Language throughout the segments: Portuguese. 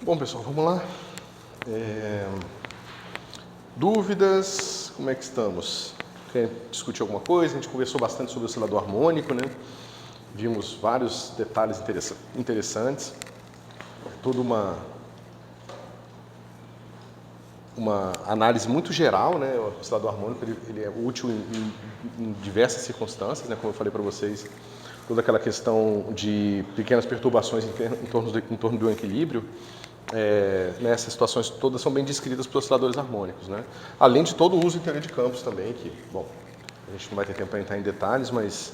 Bom, pessoal, vamos lá. Dúvidas? Como é que estamos? Quer discutir alguma coisa? A gente conversou bastante sobre o oscilador harmônico, né? Vimos vários detalhes interessantes. Toda uma análise muito geral, né? O oscilador harmônico ele é útil em diversas circunstâncias, né? Como eu falei para vocês, toda aquela questão de pequenas perturbações em torno do equilíbrio, essas situações todas são bem descritas para os osciladores harmônicos, né? Além de todo o uso em teoria de campos também, que, bom, a gente não vai ter tempo para entrar em detalhes, mas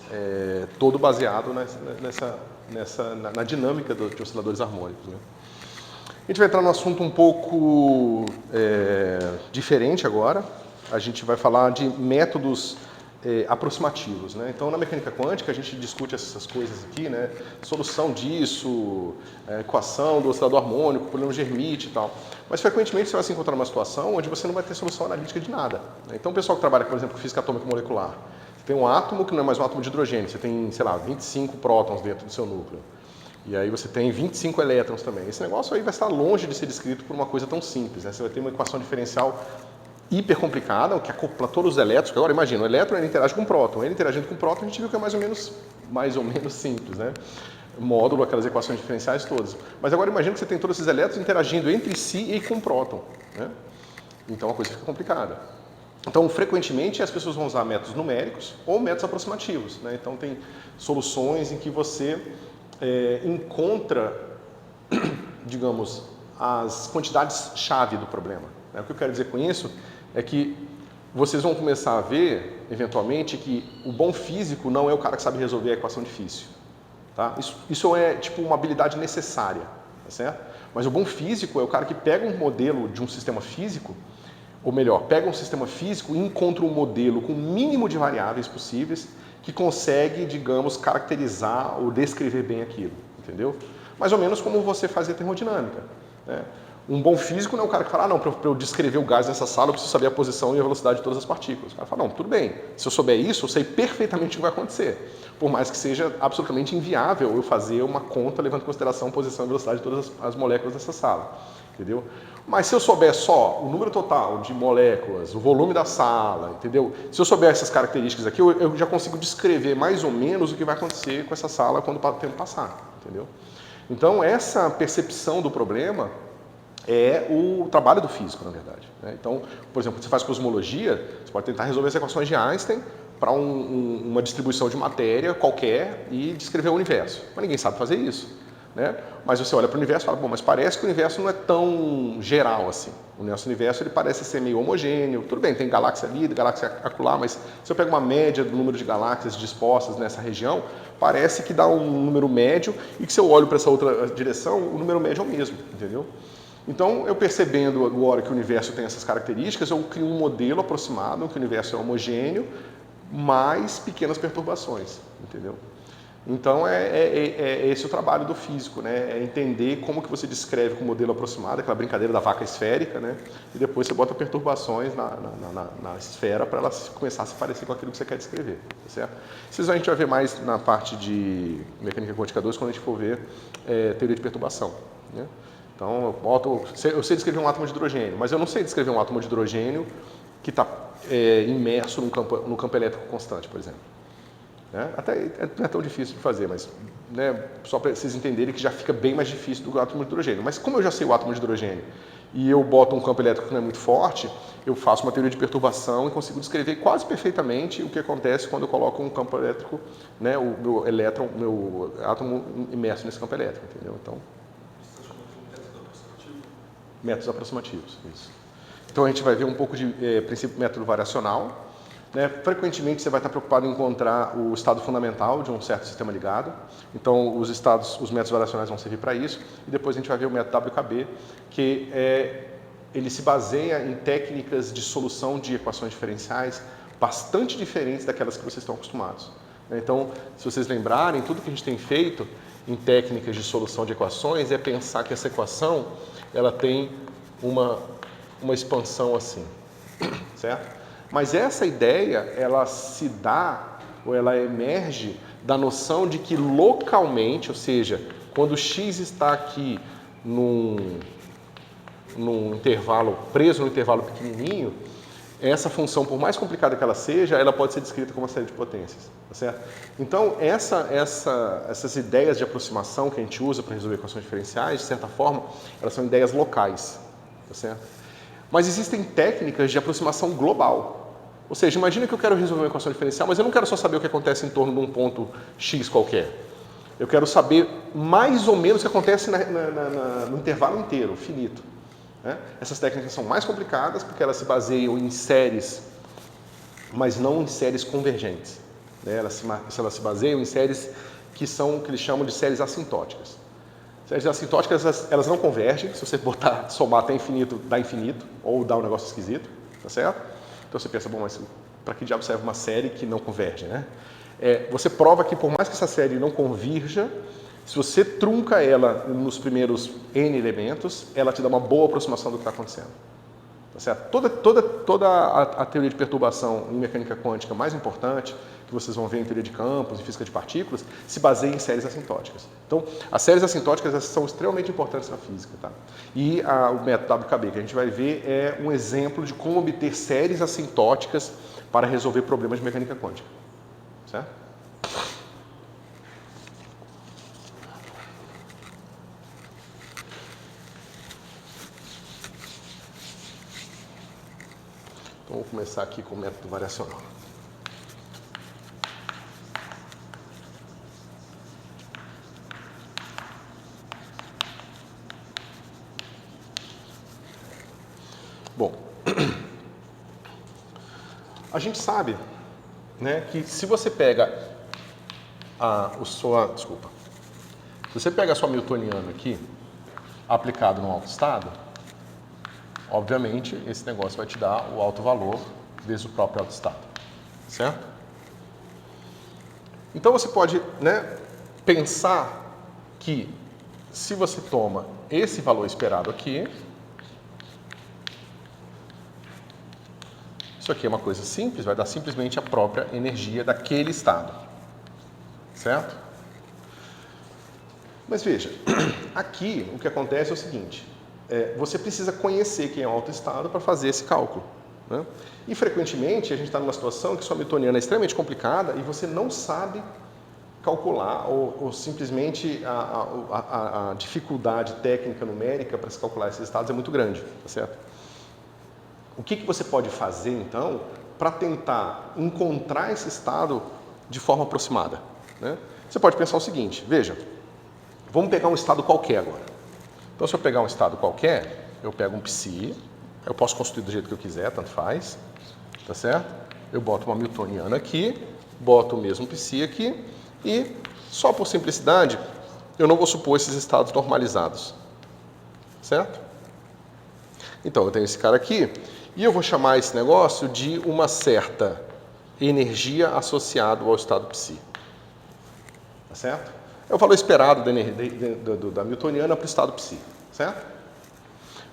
todo baseado na dinâmica de osciladores harmônicos, né? A gente vai entrar num assunto um pouco diferente agora. A gente vai falar de métodos aproximativos, né? Então, na mecânica quântica, a gente discute essas coisas aqui, né? Solução disso, equação do oscilador harmônico, problema de Hermite e tal. Mas, frequentemente, você vai se encontrar numa situação onde você não vai ter solução analítica de nada, né? Então, o pessoal que trabalha, por exemplo, com física atômica molecular, você tem um átomo que não é mais um átomo de hidrogênio, você tem, sei lá, 25 prótons dentro do seu núcleo. E aí você tem 25 elétrons também. Esse negócio aí vai estar longe de ser descrito por uma coisa tão simples, né? Você vai ter uma equação diferencial hiper complicada, que acopla todos os elétrons. Agora imagina, o elétron ele interage com o próton. Ele interagindo com o próton, a gente viu que é mais ou menos simples, né? Módulo, aquelas equações diferenciais todas. Mas agora imagina que você tem todos esses elétrons interagindo entre si e com o próton, né? Então a coisa fica complicada. Então, frequentemente, as pessoas vão usar métodos numéricos ou métodos aproximativos, né? Então, tem soluções em que você encontra, digamos, as quantidades-chave do problema. O que eu quero dizer com isso é que vocês vão começar a ver, eventualmente, que o bom físico não é o cara que sabe resolver a equação difícil. Tá? Isso é tipo uma habilidade necessária, tá certo? Mas o bom físico é o cara que pega um modelo de um sistema físico, ou melhor, pega um sistema físico e encontra um modelo com o mínimo de variáveis possíveis que consegue, digamos, caracterizar ou descrever bem aquilo, entendeu? Mais ou menos como você fazia termodinâmica, né? Um bom físico não é o cara que fala, não, para eu descrever o gás nessa sala eu preciso saber a posição e a velocidade de todas as partículas. O cara fala, não, tudo bem, se eu souber isso, eu sei perfeitamente o que vai acontecer. Por mais que seja absolutamente inviável eu fazer uma conta levando em consideração a posição e velocidade de todas as moléculas dessa sala, entendeu? Mas se eu souber só o número total de moléculas, o volume da sala, entendeu? Se eu souber essas características aqui, eu já consigo descrever mais ou menos o que vai acontecer com essa sala quando o tempo passar, entendeu? Então, essa percepção do problema é o trabalho do físico, na verdade, né? Então, por exemplo, quando você faz cosmologia, você pode tentar resolver as equações de Einstein para uma distribuição de matéria qualquer e descrever o universo. Mas ninguém sabe fazer isso, né? Mas você olha para o universo e fala, bom, mas parece que o universo não é tão geral assim. O nosso universo ele parece ser meio homogêneo. Tudo bem, tem galáxia ali, galáxia acolá, mas se eu pego uma média do número de galáxias dispostas nessa região, parece que dá um número médio e que se eu olho para essa outra direção, o número médio é o mesmo, entendeu? Então, eu percebendo agora que o universo tem essas características, eu crio um modelo aproximado, que o universo é homogêneo, mais pequenas perturbações, entendeu? Então, é esse o trabalho do físico, né? É entender como que você descreve com o modelo aproximado, aquela brincadeira da vaca esférica, né? E depois você bota perturbações na esfera para ela começar a se parecer com aquilo que você quer descrever, tá certo? Isso a gente vai ver mais na parte de mecânica quântica 2, quando a gente for ver teoria de perturbação, né? Então, eu sei descrever um átomo de hidrogênio, mas eu não sei descrever um átomo de hidrogênio que está imerso no campo elétrico constante, por exemplo. Né? Até não é tão difícil de fazer, mas né, só para vocês entenderem que já fica bem mais difícil do átomo de hidrogênio. Mas como eu já sei o átomo de hidrogênio e eu boto um campo elétrico que não é muito forte, eu faço uma teoria de perturbação e consigo descrever quase perfeitamente o que acontece quando eu coloco um campo elétrico, né, o meu elétron, meu átomo imerso nesse campo elétrico, entendeu? Então, métodos aproximativos, isso. Então a gente vai ver um pouco de princípio método variacional, né? Frequentemente você vai estar preocupado em encontrar o estado fundamental de um certo sistema ligado. Então os métodos variacionais vão servir para isso. E depois a gente vai ver o método WKB, que ele se baseia em técnicas de solução de equações diferenciais bastante diferentes daquelas que vocês estão acostumados. Então, se vocês lembrarem, tudo que a gente tem feito em técnicas de solução de equações é pensar que essa equação ela tem uma expansão assim, certo? Mas essa ideia, ela se dá, ou ela emerge da noção de que localmente, ou seja, quando x está aqui num intervalo, preso num intervalo pequenininho, essa função, por mais complicada que ela seja, ela pode ser descrita como uma série de potências, tá certo? Então, essas ideias de aproximação que a gente usa para resolver equações diferenciais, de certa forma, elas são ideias locais, tá certo? Mas existem técnicas de aproximação global. Ou seja, imagina que eu quero resolver uma equação diferencial, mas eu não quero só saber o que acontece em torno de um ponto X qualquer. Eu quero saber mais ou menos o que acontece no intervalo inteiro, finito. Né? Essas técnicas são mais complicadas porque elas se baseiam em séries, mas não em séries convergentes. Né? Elas se baseiam em séries que eles chamam de séries assintóticas. Séries assintóticas, elas não convergem. Se você somar até infinito, dá infinito, ou dá um negócio esquisito, tá certo? Então você pensa, bom, mas para que diabo serve uma série que não converge, né? Você prova que por mais que essa série não convirja, se você trunca ela nos primeiros N elementos, ela te dá uma boa aproximação do que está acontecendo. Tá certo? Toda a teoria de perturbação em mecânica quântica mais importante, que vocês vão ver em teoria de campos, em física de partículas, se baseia em séries assintóticas. Então, as séries assintóticas são extremamente importantes na física. Tá? E o método WKB, que a gente vai ver, é um exemplo de como obter séries assintóticas para resolver problemas de mecânica quântica. Certo? Então, vou começar aqui com o método variacional. Bom, a gente sabe, né, que se você pega se você pega a sua newtoniana aqui, aplicado no alto estado, obviamente esse negócio vai te dar o alto valor desde o próprio alto estado, certo? Então você pode, né, pensar que se você toma esse valor esperado aqui, isso aqui é uma coisa simples, vai dar simplesmente a própria energia daquele estado, certo? Mas veja, aqui o que acontece é o seguinte, você precisa conhecer quem é o alto estado para fazer esse cálculo. Né? E frequentemente a gente está numa situação que sua newtoniana é extremamente complicada e você não sabe calcular ou simplesmente a dificuldade técnica numérica para se calcular esses estados é muito grande, tá certo? O que você pode fazer, então, para tentar encontrar esse estado de forma aproximada? Né? Você pode pensar o seguinte, veja, vamos pegar um estado qualquer agora. Então, se eu pegar um estado qualquer, eu pego um psi, eu posso construir do jeito que eu quiser, tanto faz, tá certo? Eu boto uma newtoniana aqui, boto o mesmo psi aqui e, só por simplicidade, eu não vou supor esses estados normalizados, certo? Então, eu tenho esse cara aqui, e eu vou chamar esse negócio de uma certa energia associada ao estado psi. Tá certo? É o valor esperado da newtoniana para o estado psi. Certo?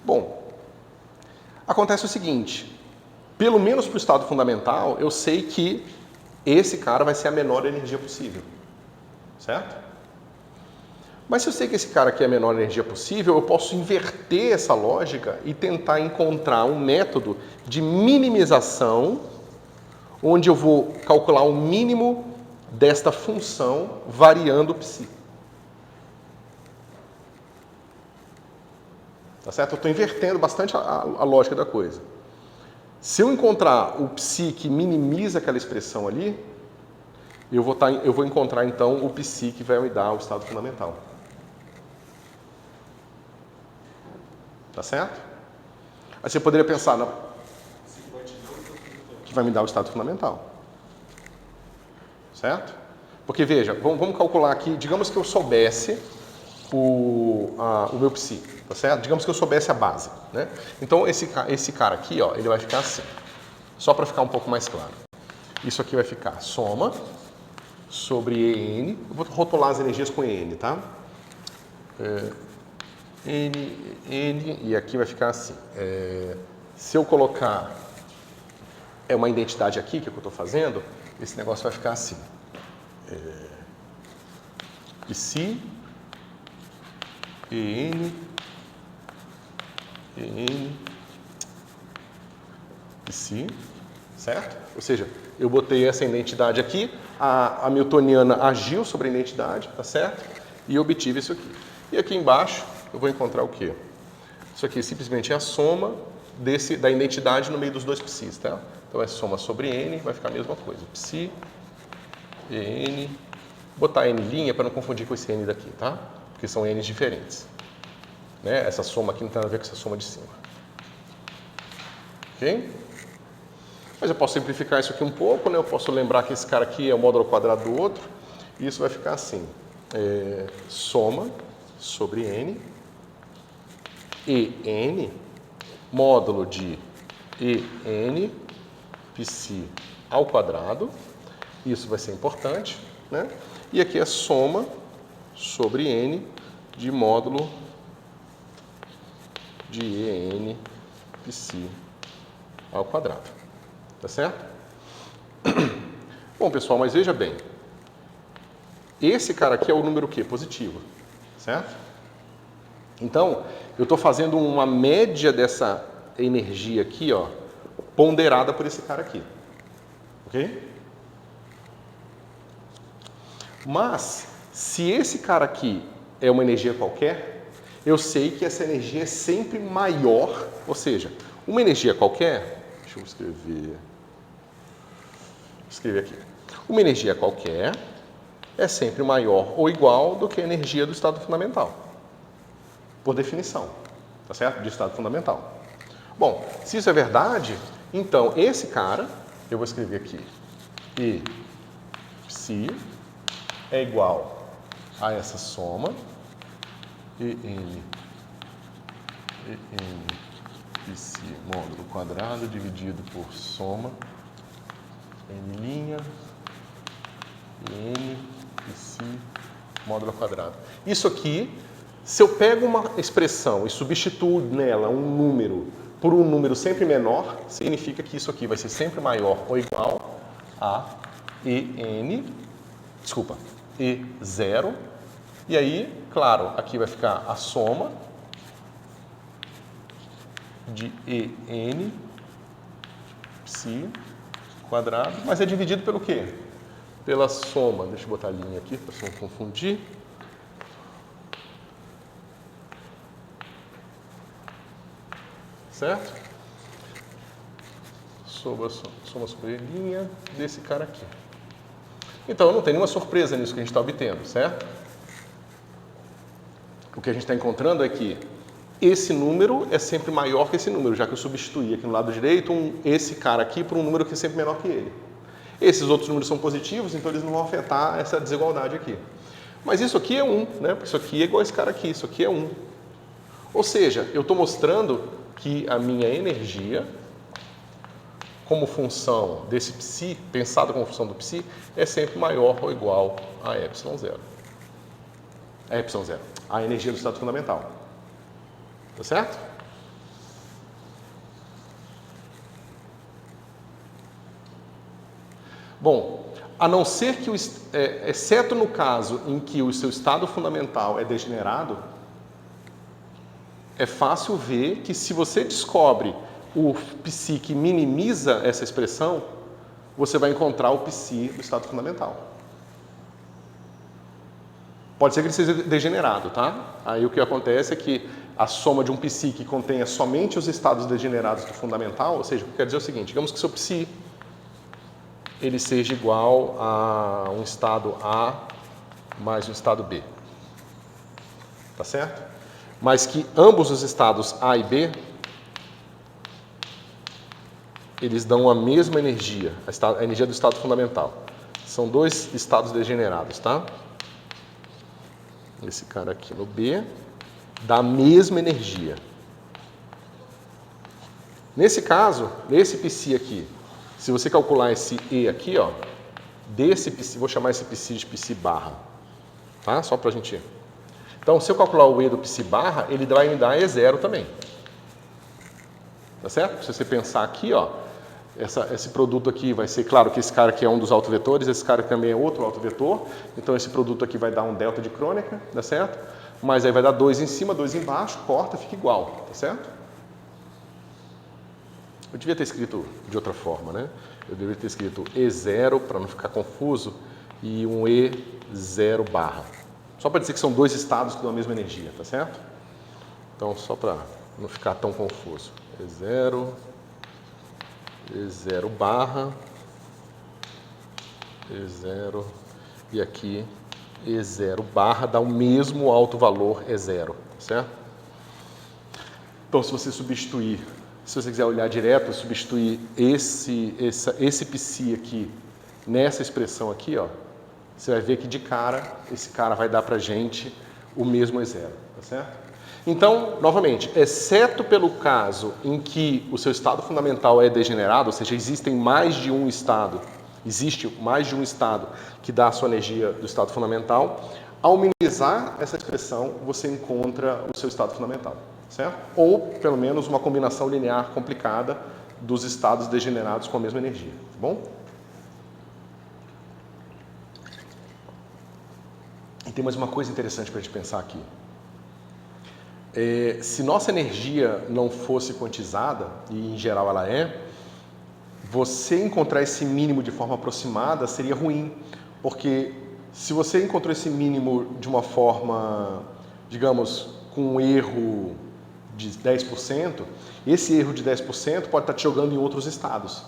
Bom, acontece o seguinte, pelo menos para o estado fundamental, eu sei que esse cara vai ser a menor energia possível. Certo? Mas se eu sei que esse cara aqui é a menor energia possível, eu posso inverter essa lógica e tentar encontrar um método de minimização, onde eu vou calcular o mínimo desta função variando o psi. Tá certo? Eu estou invertendo bastante a lógica da coisa. Se eu encontrar o psi que minimiza aquela expressão ali, eu vou encontrar então o psi que vai me dar o estado fundamental. Tá certo? Aí você poderia pensar que vai me dar o estado fundamental. Certo? Porque veja, vamos calcular aqui, digamos que eu soubesse o meu psi, tá certo? Digamos que eu soubesse a base, né? Então esse cara aqui, ó, ele vai ficar assim. Só para ficar um pouco mais claro. Isso aqui vai ficar soma sobre EN. Eu vou rotular as energias com EN, tá? N, e aqui vai ficar assim. Se eu colocar uma identidade aqui, que é o que eu estou fazendo, esse negócio vai ficar assim. Psi, EN, N, psi, certo? Ou seja, eu botei essa identidade aqui, a hamiltoniana agiu sobre a identidade, tá certo? E eu obtive isso aqui. E aqui embaixo eu vou encontrar o quê? Isso aqui simplesmente é a soma da identidade no meio dos dois psis, tá? Então é soma sobre n, vai ficar a mesma coisa. Psi, n, vou botar n' para não confundir com esse n daqui, tá? Porque são n's diferentes. Né? Essa soma aqui não tem nada a ver com essa soma de cima. Ok? Mas eu posso simplificar isso aqui um pouco, né? Eu posso lembrar que esse cara aqui é o módulo quadrado do outro, e isso vai ficar assim. Soma sobre n, en, módulo de en, psi ao quadrado, isso vai ser importante, né? E aqui é soma sobre n de módulo de en, psi ao quadrado. Tá certo? Bom, pessoal, mas veja bem. Esse cara aqui é o número quê? Positivo, certo? Então, eu estou fazendo uma média dessa energia aqui, ó, ponderada por esse cara aqui. Ok? Mas, se esse cara aqui é uma energia qualquer, eu sei que essa energia é sempre maior, ou seja, uma energia qualquer, deixa eu escrever aqui. Uma energia qualquer é sempre maior ou igual do que a energia do estado fundamental. Por definição, tá certo? De estado fundamental. Bom, se isso é verdade, então esse cara, eu vou escrever aqui, E psi é igual a essa soma, En psi módulo quadrado dividido por soma n', n, psi módulo quadrado. Isso aqui, se eu pego uma expressão e substituo nela um número por um número sempre menor, significa que isso aqui vai ser sempre maior ou igual a E0. E aí, claro, aqui vai ficar a soma de En psi quadrado, mas é dividido pelo quê? Pela soma, deixa eu botar a linha aqui para não confundir. Certo? Soma sobre a linha desse cara aqui. Então, não tem nenhuma surpresa nisso que a gente está obtendo, certo? O que a gente está encontrando é que esse número é sempre maior que esse número, já que eu substituí aqui no lado direito esse cara aqui por um número que é sempre menor que ele. Esses outros números são positivos, então eles não vão afetar essa desigualdade aqui. Mas isso aqui é 1, né? Porque isso aqui é igual a esse cara aqui, isso aqui é 1. Ou seja, eu estou mostrando que a minha energia, como função desse psi, pensado como função do psi, é sempre maior ou igual a ε0. A energia do estado fundamental. Tá certo? Bom, a não ser que, exceto no caso em que o seu estado fundamental é degenerado, é fácil ver que se você descobre o psi que minimiza essa expressão, você vai encontrar o psi do estado fundamental. Pode ser que ele seja degenerado, tá? Aí o que acontece é que a soma de um psi que contenha somente os estados degenerados do fundamental, ou seja, quer dizer o seguinte, digamos que seu psi ele seja igual a um estado A mais um estado B. Tá certo? Mas que ambos os estados A e B, eles dão a mesma energia, a energia do estado fundamental. São dois estados degenerados, tá? Esse cara aqui no B dá a mesma energia. Nesse caso, nesse psi aqui, se você calcular esse E aqui, ó, desse psi, vou chamar esse psi de psi barra, tá? Só pra gente... Então, se eu calcular o E do psi barra, ele vai me dar E0 também. Tá certo? Se você pensar aqui, ó, esse produto aqui vai ser, claro que esse cara aqui é um dos autovetores, esse cara também é outro autovetor, então esse produto aqui vai dar um delta de crônica, tá certo? Mas aí vai dar 2 em cima, 2 embaixo, corta, fica igual, tá certo? Eu devia ter escrito de outra forma, né? Eu deveria ter escrito E0 para não ficar confuso e um E0 barra. Só para dizer que são dois estados com a mesma energia, tá certo? Então, só para não ficar tão confuso. E0 barra, E0 e aqui E0 barra dá o mesmo alto valor E0, certo? Então, se você substituir, se você quiser olhar direto, substituir esse psi aqui nessa expressão aqui, ó, você vai ver que de cara, esse cara vai dar pra gente o mesmo E0, tá certo? Então, novamente, exceto pelo caso em que o seu estado fundamental é degenerado, ou seja, existe mais de um estado que dá a sua energia do estado fundamental, ao minimizar essa expressão, você encontra o seu estado fundamental, certo? Ou, pelo menos, uma combinação linear complicada dos estados degenerados com a mesma energia, tá bom? E tem mais uma coisa interessante para a gente pensar aqui. Se nossa energia não fosse quantizada, e em geral ela é, você encontrar esse mínimo de forma aproximada seria ruim, porque se você encontrou esse mínimo de uma forma, digamos, com um erro de 10%, esse erro de 10% pode estar te jogando em outros estados,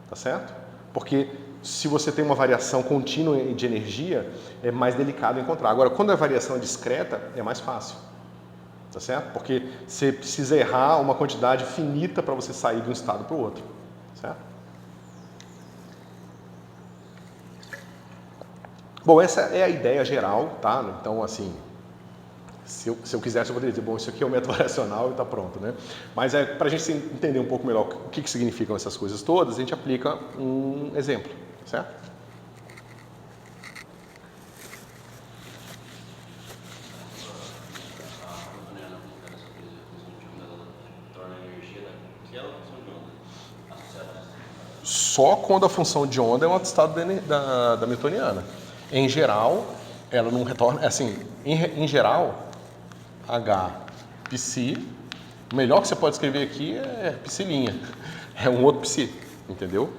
tá certo? Porque se você tem uma variação contínua de energia, é mais delicado encontrar. Agora, quando a variação é discreta, é mais fácil. Tá certo? Porque você precisa errar uma quantidade finita para você sair de um estado para o outro. Certo? Bom, essa é a ideia geral, tá? Então, assim, se eu quisesse, eu poderia dizer, bom, isso aqui é o método variacional e está pronto, né? Mas para a gente entender um pouco melhor o que significam essas coisas todas, a gente aplica um exemplo, certo? Só quando a função de onda é um atestado da Hamiltoniana. Em geral, ela não retorna... Assim, em geral, H psi, o melhor que você pode escrever aqui é psilinha. É um outro psi, entendeu?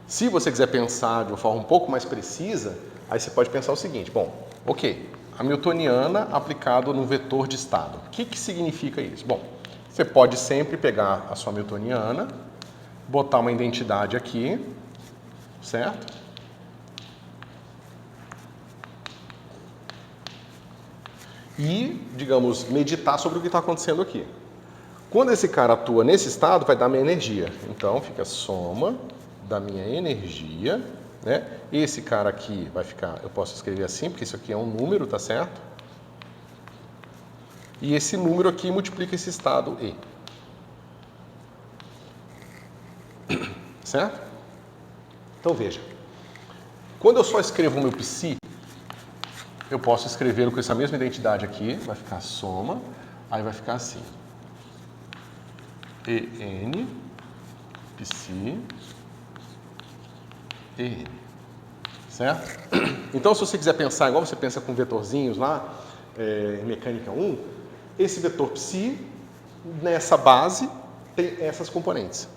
Se você quiser pensar de uma forma um pouco mais precisa, aí você pode pensar o seguinte, bom, ok, Hamiltoniana aplicado no vetor de estado. O que significa isso? Bom, você pode sempre pegar a sua Hamiltoniana, botar uma identidade aqui, certo? E, digamos, meditar sobre o que está acontecendo aqui. Quando esse cara atua nesse estado, vai dar minha energia. Então, fica soma da minha energia, né? Esse cara aqui vai ficar, eu posso escrever assim, porque isso aqui é um número, tá certo? E esse número aqui multiplica esse estado E. Certo? Então veja, quando eu só escrevo o meu psi, eu posso escrevê-lo com essa mesma identidade aqui, vai ficar soma, aí vai ficar assim, En, psi, En, certo? Então se você quiser pensar igual você pensa com vetorzinhos lá, em mecânica 1, esse vetor psi, nessa base, tem essas componentes.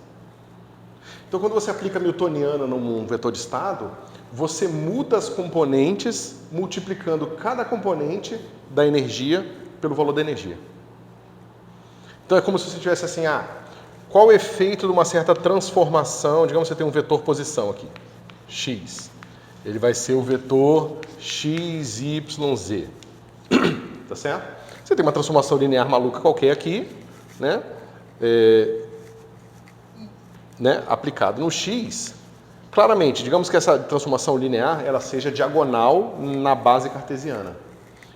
Então, quando você aplica Hamiltoniana num vetor de estado, você muda as componentes multiplicando cada componente da energia pelo valor da energia. Então, é como se você tivesse assim, qual o efeito de uma certa transformação, digamos que você tem um vetor posição aqui, x. Ele vai ser o vetor x, y, z. Tá certo? Você tem uma transformação linear maluca qualquer aqui, né? Aplicado no x, claramente, digamos que essa transformação linear ela seja diagonal na base cartesiana,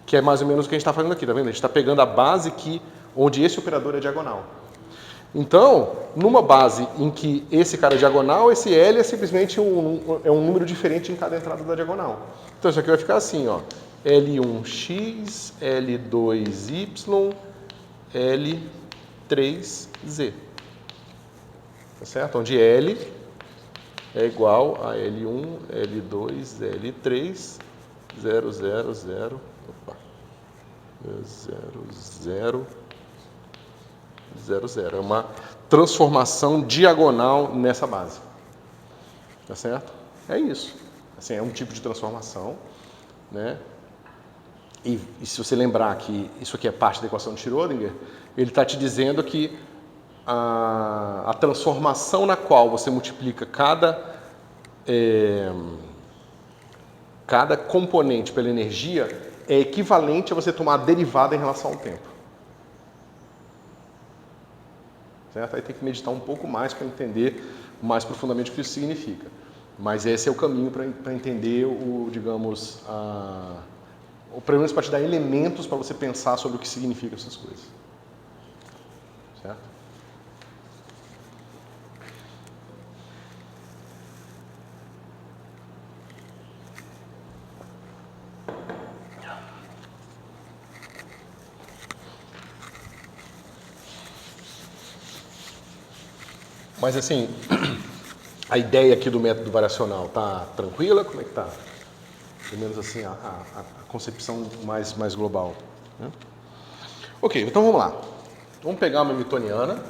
que é mais ou menos o que a gente está fazendo aqui, tá vendo? A gente está pegando a base onde esse operador é diagonal. Então, numa base em que esse cara é diagonal, esse L é simplesmente um número diferente em cada entrada da diagonal. Então, isso aqui vai ficar assim, ó, L1x, L2y, L3z. Tá certo? Onde L é igual a L1, L2, L3, 0, 0, 0, 0, 0, 0, 0. É uma transformação diagonal nessa base. Tá certo? É isso. Assim, é um tipo de transformação, né? E se você lembrar que isso aqui é parte da equação de Schrödinger, ele está te dizendo que a transformação na qual você multiplica cada componente pela energia é equivalente a você tomar a derivada em relação ao tempo. Certo? Aí tem que meditar um pouco mais para entender mais profundamente o que isso significa. Mas esse é o caminho para entender digamos, ou pelo menos para te dar elementos para você pensar sobre o que significam essas coisas. Certo? Mas assim, a ideia aqui do método variacional tá tranquila? Como é que tá? Pelo menos assim, a concepção mais global. Né? Ok, então vamos lá. Vamos pegar uma newtoniana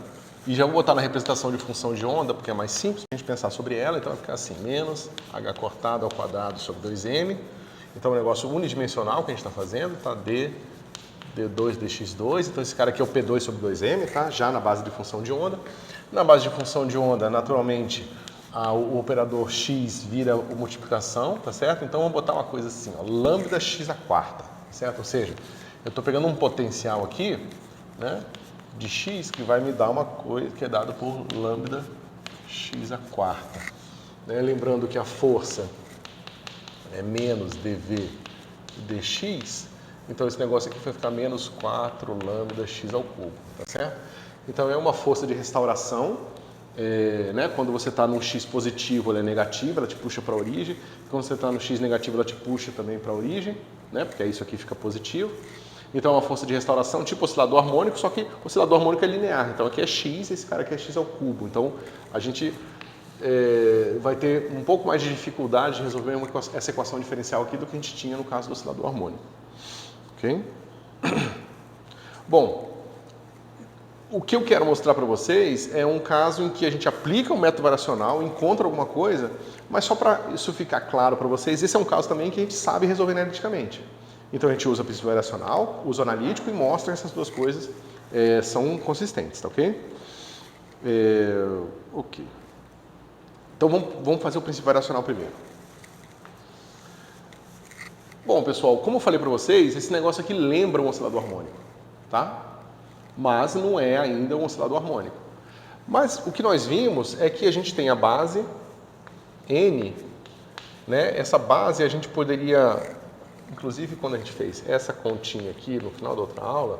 e já vou botar na representação de função de onda, porque é mais simples a gente pensar sobre ela. Então vai ficar assim, menos h cortado ao quadrado sobre 2m. Então é um negócio unidimensional que a gente está fazendo, tá? D2 dx2. Então esse cara aqui é o P2 sobre 2m, tá? Já na base de função de onda. Na base de função de onda, naturalmente, o operador x vira multiplicação, tá certo? Então vamos botar uma coisa assim, ó, lambda x à quarta, certo? Ou seja, eu estou pegando um potencial aqui, né, de x que vai me dar uma coisa que é dada por lambda x à quarta. Né? Lembrando que a força é menos dv dx, então esse negócio aqui vai ficar menos 4 lambda x ao cubo, tá certo? Então é uma força de restauração. Né? Quando você está num x positivo, ela é negativa, ela te puxa para a origem. Quando você está no x negativo, ela te puxa também para a origem, né? Porque isso aqui fica positivo. Então é uma força de restauração tipo oscilador harmônico, só que o oscilador harmônico é linear. Então aqui é x, esse cara aqui é x ao cubo. Então a gente vai ter um pouco mais de dificuldade de resolver essa equação diferencial aqui do que a gente tinha no caso do oscilador harmônico. Ok? Bom, o que eu quero mostrar para vocês é um caso em que a gente aplica o método variacional, encontra alguma coisa, mas só para isso ficar claro para vocês, esse é um caso também que a gente sabe resolver analiticamente. Então a gente usa o princípio variacional, usa o analítico e mostra que essas duas coisas são consistentes, tá ok? Ok. Então vamos fazer o princípio variacional primeiro. Bom, pessoal, como eu falei para vocês, esse negócio aqui lembra um oscilador harmônico, tá? Mas não é ainda um oscilador harmônico. Mas o que nós vimos é que a gente tem a base N, né? Essa base a gente poderia, inclusive quando a gente fez essa continha aqui no final da outra aula,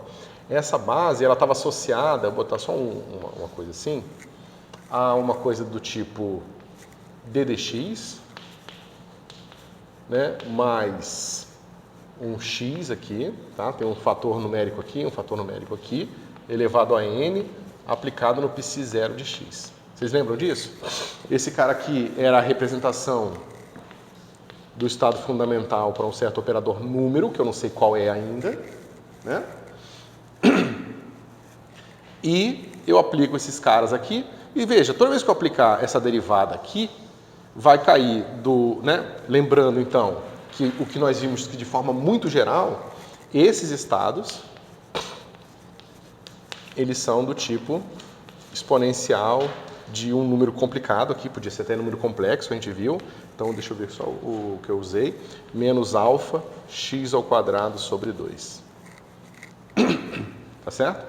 essa base ela estava associada, vou botar só uma coisa assim, a uma coisa do tipo ddx, né? Mais um x aqui, tá? Tem um fator numérico aqui, um fator numérico aqui, elevado a n, aplicado no π0 de x. Vocês lembram disso? Esse cara aqui era a representação do estado fundamental para um certo operador número, que eu não sei qual é ainda, né? E eu aplico esses caras aqui, e veja, toda vez que eu aplicar essa derivada aqui, vai cair né? Lembrando então, que o que nós vimos que de forma muito geral, esses estados, eles são do tipo exponencial de um número complicado aqui, podia ser até número complexo, a gente viu. Então, deixa eu ver só o que eu usei. Menos alfa x ao quadrado sobre 2. Tá certo?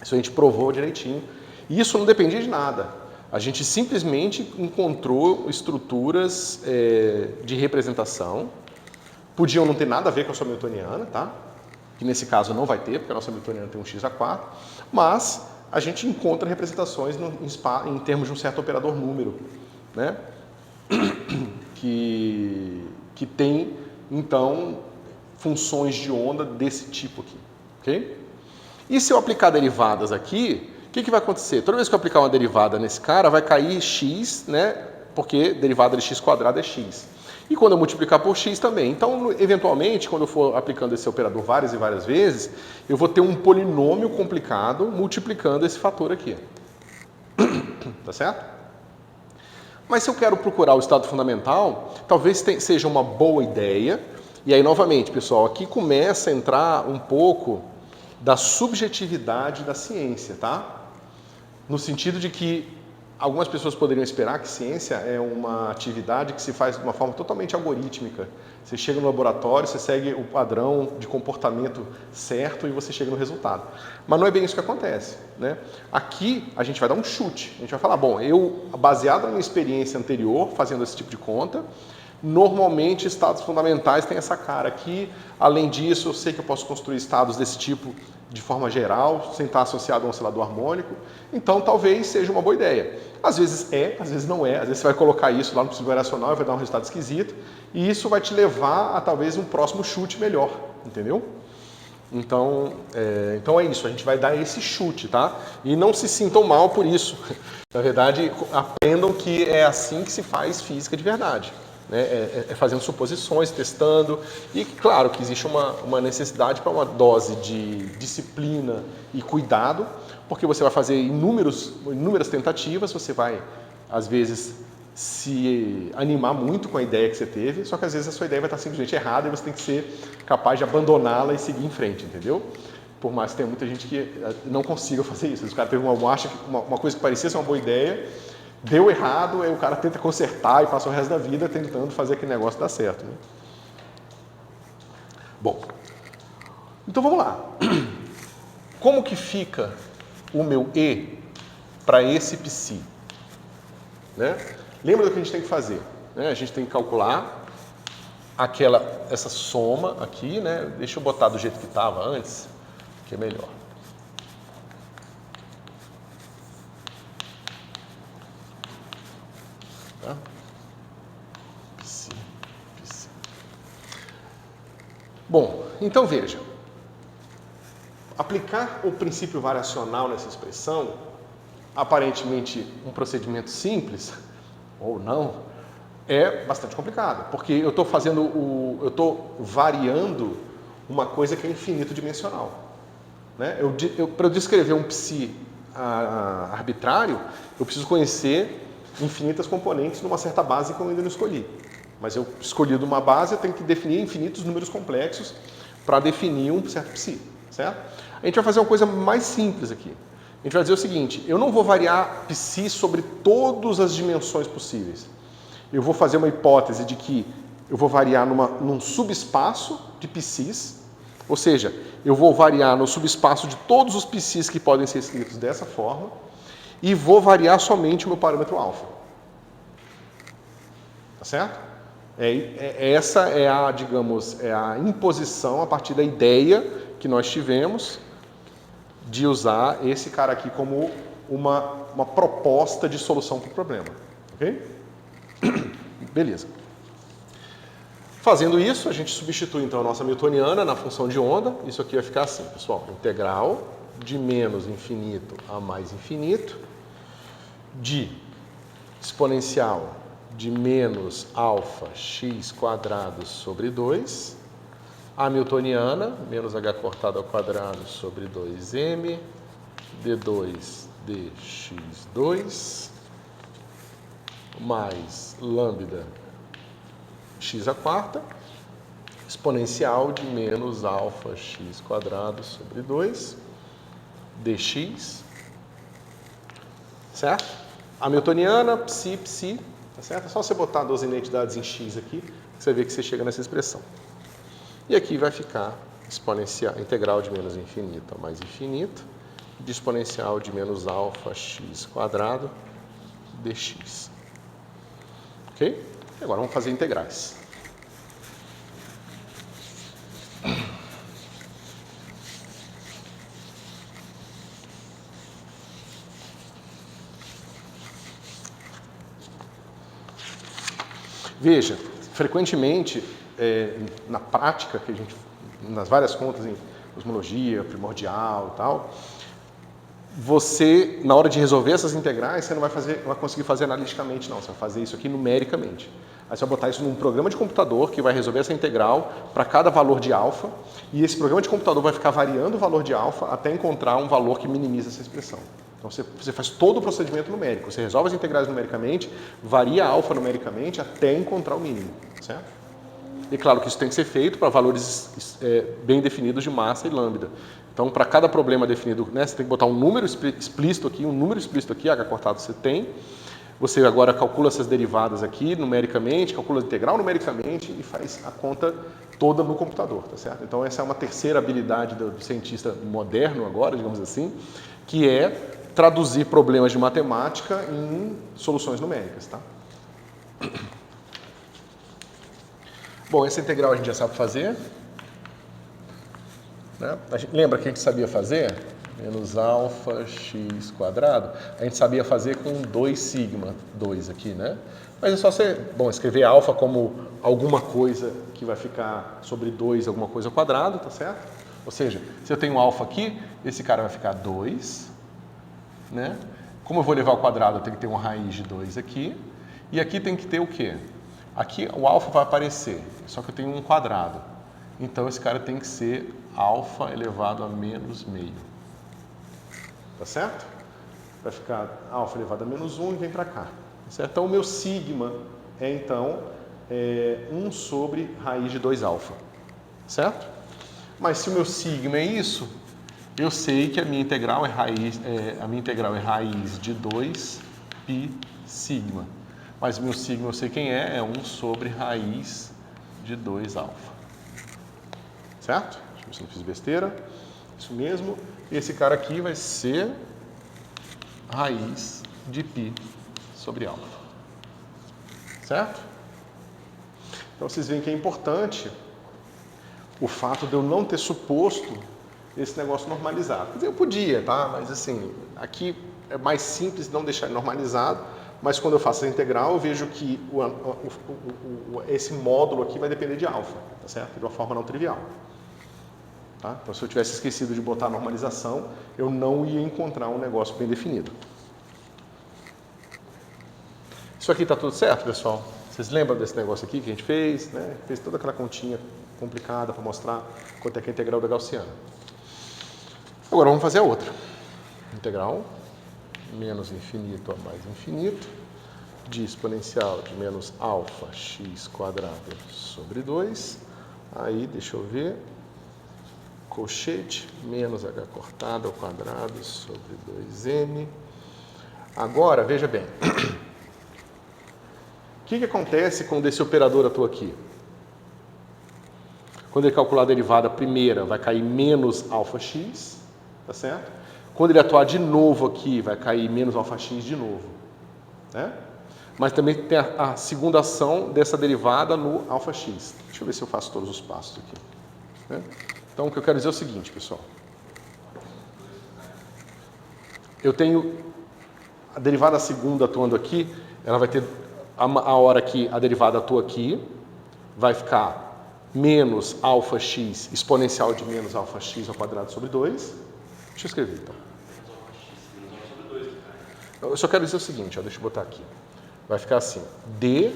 Isso a gente provou direitinho. E isso não dependia de nada. A gente simplesmente encontrou estruturas de representação. Podiam não ter nada a ver com a sua newtoniana, tá? Que nesse caso não vai ter, porque a nossa newtoniana tem um x a 4. Mas a gente encontra representações em termos de um certo operador número, né? Que tem, então, funções de onda desse tipo aqui, ok? E se eu aplicar derivadas aqui, o que vai acontecer? Toda vez que eu aplicar uma derivada nesse cara, vai cair x, né? Porque derivada de x² é x. E quando eu multiplicar por x também. Então, eventualmente, quando eu for aplicando esse operador várias e várias vezes, eu vou ter um polinômio complicado multiplicando esse fator aqui. Tá certo? Mas se eu quero procurar o estado fundamental, talvez seja uma boa ideia. E aí, novamente, pessoal, aqui começa a entrar um pouco da subjetividade da ciência, tá? No sentido de que algumas pessoas poderiam esperar que ciência é uma atividade que se faz de uma forma totalmente algorítmica. Você chega no laboratório, você segue o padrão de comportamento certo e você chega no resultado. Mas não é bem isso que acontece, né? Aqui a gente vai dar um chute. A gente vai falar, bom, eu, baseado na minha experiência anterior, fazendo esse tipo de conta, normalmente estados fundamentais têm essa cara aqui. Além disso, eu sei que eu posso construir estados desse tipo de forma geral, sem estar associado a um oscilador harmônico. Então, talvez seja uma boa ideia. Às vezes é, às vezes não é. Às vezes você vai colocar isso lá no princípio variacional e vai dar um resultado esquisito. E isso vai te levar a talvez um próximo chute melhor, entendeu? Então é isso, a gente vai dar esse chute, tá? E não se sintam mal por isso. Na verdade, aprendam que é assim que se faz física de verdade. Né? É fazendo suposições, testando, e claro que existe uma necessidade para uma dose de disciplina e cuidado, porque você vai fazer inúmeras tentativas, você vai, às vezes, se animar muito com a ideia que você teve, só que às vezes a sua ideia vai estar simplesmente errada e você tem que ser capaz de abandoná-la e seguir em frente, entendeu? Por mais que tenha muita gente que não consiga fazer isso. Os caras teve uma coisa que parecia ser uma boa ideia, deu errado, aí o cara tenta consertar e passa o resto da vida tentando fazer aquele negócio dar certo. Né? Bom, então vamos lá. Como que fica o meu E para esse psi? Né? Lembra do que a gente tem que fazer? Né? A gente tem que calcular essa soma aqui, né? Deixa eu botar do jeito que estava antes, que é melhor. Tá? Psi. Bom, então veja. Aplicar o princípio variacional nessa expressão, aparentemente um procedimento simples, ou não, é bastante complicado, porque eu estou variando uma coisa que é infinito dimensional. Né? Para eu descrever um psi arbitrário, eu preciso conhecer infinitas componentes numa certa base que eu ainda não escolhi. Mas eu escolhi de uma base, eu tenho que definir infinitos números complexos para definir um certo psi, certo? A gente vai fazer uma coisa mais simples aqui. A gente vai dizer o seguinte, eu não vou variar psi sobre todas as dimensões possíveis. Eu vou fazer uma hipótese de que eu vou variar num subespaço de psis, ou seja, eu vou variar no subespaço de todos os psis que podem ser escritos dessa forma, e vou variar somente o meu parâmetro alfa. Tá certo? Essa é a imposição a partir da ideia que nós tivemos de usar esse cara aqui como uma proposta de solução para o problema. Ok? Beleza. Fazendo isso, a gente substitui então a nossa newtoniana na função de onda. Isso aqui vai ficar assim, pessoal. Integral de menos infinito a mais infinito de exponencial de menos alfa x quadrado sobre 2, a newtoniana, menos h cortado ao quadrado sobre 2m, d2 dx2, mais lambda x à quarta, exponencial de menos alfa x quadrado sobre 2, dx, certo? A newtoniana, psi, tá certo? É só você botar 12 identidades em x aqui, que você vê que você chega nessa expressão. E aqui vai ficar exponencial, integral de menos infinito a mais infinito, de exponencial de menos alfa x quadrado dx. Ok? Agora vamos fazer integrais. Veja, frequentemente, na prática, que a gente, nas várias contas em cosmologia, primordial e tal, você, na hora de resolver essas integrais, você não vai conseguir fazer analiticamente, não. Você vai fazer isso aqui numericamente. Aí você vai botar isso num programa de computador que vai resolver essa integral para cada valor de alfa, e esse programa de computador vai ficar variando o valor de alfa até encontrar um valor que minimiza essa expressão. Então você faz todo o procedimento numérico. Você resolve as integrais numericamente, varia a alfa numericamente até encontrar o mínimo, certo? E claro que isso tem que ser feito para valores bem definidos de massa e lambda. Então, para cada problema definido, né, você tem que botar um número explícito aqui, H cortado você tem. Você agora calcula essas derivadas aqui numericamente, calcula a integral numericamente e faz a conta toda no computador, tá certo? Então, essa é uma terceira habilidade do cientista moderno agora, digamos assim, que é traduzir problemas de matemática em soluções numéricas, tá? Bom, essa integral a gente já sabe fazer. Né? Lembra que a gente sabia fazer? Menos alfa x quadrado. A gente sabia fazer com 2 sigma, 2 aqui, né? Mas é só você, escrever alfa como alguma coisa que vai ficar sobre 2, alguma coisa ao quadrado, tá certo? Ou seja, se eu tenho alfa aqui, esse cara vai ficar 2, né? Como eu vou levar ao quadrado, eu tenho que ter uma raiz de 2 aqui. E aqui tem que ter o quê? Aqui o alfa vai aparecer, só que eu tenho um quadrado. Então esse cara tem que ser alfa elevado a menos meio. Tá certo? Vai ficar alfa elevado a menos 1 e vem para cá. Certo? Então o meu sigma é então 1 sobre raiz de 2 alfa. Certo? Mas se o meu sigma é isso, eu sei que a minha integral é raiz de 2 π sigma. Mas o meu sigma eu sei quem é 1 sobre raiz de 2 alfa. Certo? Deixa eu ver se não fiz besteira. Isso mesmo. Esse cara aqui vai ser raiz de π sobre alfa. Certo? Então vocês veem que é importante o fato de eu não ter suposto esse negócio normalizado. Quer dizer, eu podia, tá? Mas assim, aqui é mais simples não deixar ele normalizado, mas quando eu faço a integral eu vejo que esse módulo aqui vai depender de alfa, tá certo? De uma forma não trivial. Tá? Então, se eu tivesse esquecido de botar a normalização, eu não ia encontrar um negócio bem definido. Isso aqui está tudo certo, pessoal? Vocês lembram desse negócio aqui que a gente fez? Né? Fez toda aquela continha complicada para mostrar quanto é que é a integral da gaussiana. Agora vamos fazer a outra. Integral menos infinito a mais infinito de exponencial de menos alfa x quadrado sobre 2. Aí, deixa eu ver... colchete, menos h cortado ao quadrado sobre 2m. Agora, veja bem. O que acontece quando esse operador atua aqui? Quando ele calcular a derivada primeira, vai cair menos alfa x, tá certo? Quando ele atuar de novo aqui, vai cair menos alfa x de novo. Né? Mas também tem a segunda ação dessa derivada no alfa x. Deixa eu ver se eu faço todos os passos aqui. Né? Então, o que eu quero dizer é o seguinte, pessoal. Eu tenho a derivada segunda atuando aqui, ela vai ter, a hora que a derivada atua aqui, vai ficar menos alfa x exponencial de menos alfa x ao quadrado sobre 2. Deixa eu escrever, então. Eu só quero dizer o seguinte, deixa eu botar aqui. Vai ficar assim, d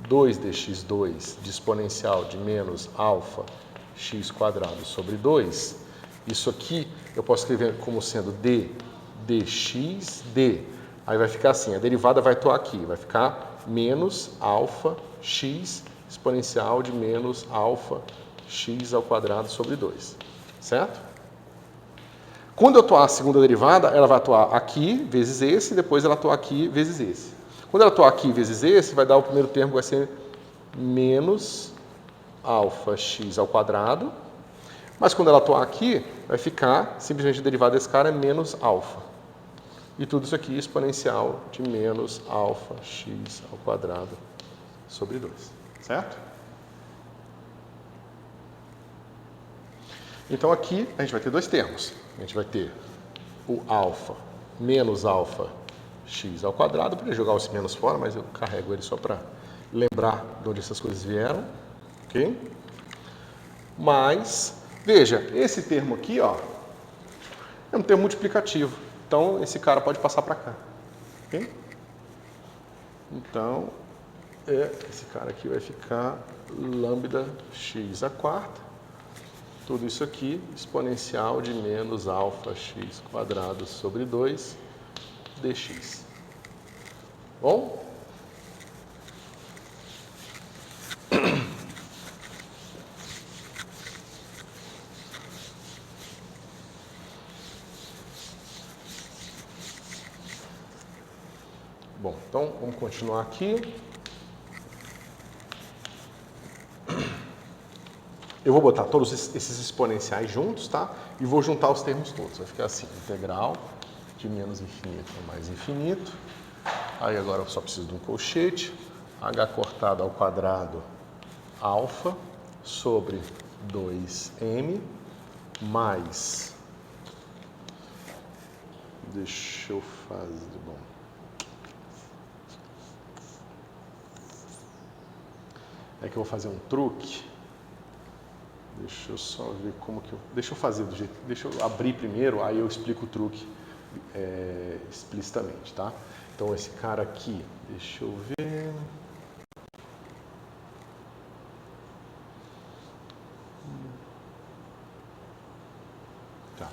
2dx2 de exponencial de menos alfa x quadrado sobre 2, isso aqui eu posso escrever como sendo dx d. Aí vai ficar assim, a derivada vai atuar aqui, vai ficar menos alfa x exponencial de menos alfa x ao quadrado sobre 2, certo? Quando eu atuar a segunda derivada, ela vai atuar aqui vezes esse, e depois ela atuar aqui vezes esse. Quando ela atuar aqui vezes esse, vai dar o primeiro termo, vai ser menos alfa x ao quadrado, mas quando ela atuar aqui, vai ficar, simplesmente a derivada desse cara é menos alfa. E tudo isso aqui é exponencial de menos alfa x ao quadrado sobre 2, certo? Então aqui a gente vai ter dois termos. A gente vai ter o alfa menos alfa x ao quadrado. Eu poderia jogar esse menos fora, mas eu carrego ele só para lembrar de onde essas coisas vieram. Ok? Mas, veja, esse termo aqui, é um termo multiplicativo. Então, esse cara pode passar para cá. Ok? Então, esse cara aqui vai ficar lambda x à quarta. Tudo isso aqui, exponencial de menos alfa x quadrado sobre 2 dx. Bom? Bom, então vamos continuar aqui. Eu vou botar todos esses exponenciais juntos, tá? E vou juntar os termos todos. Vai ficar assim, integral de menos infinito a mais infinito. Aí agora eu só preciso de um colchete. H cortado ao quadrado alfa sobre 2m mais... Deixa eu fazer... Bom... É que eu vou fazer um truque. Deixa eu só ver como que eu... Deixa eu fazer do jeito... Deixa eu abrir primeiro, aí eu explico o truque explicitamente, tá? Então, esse cara aqui, deixa eu ver... Tá.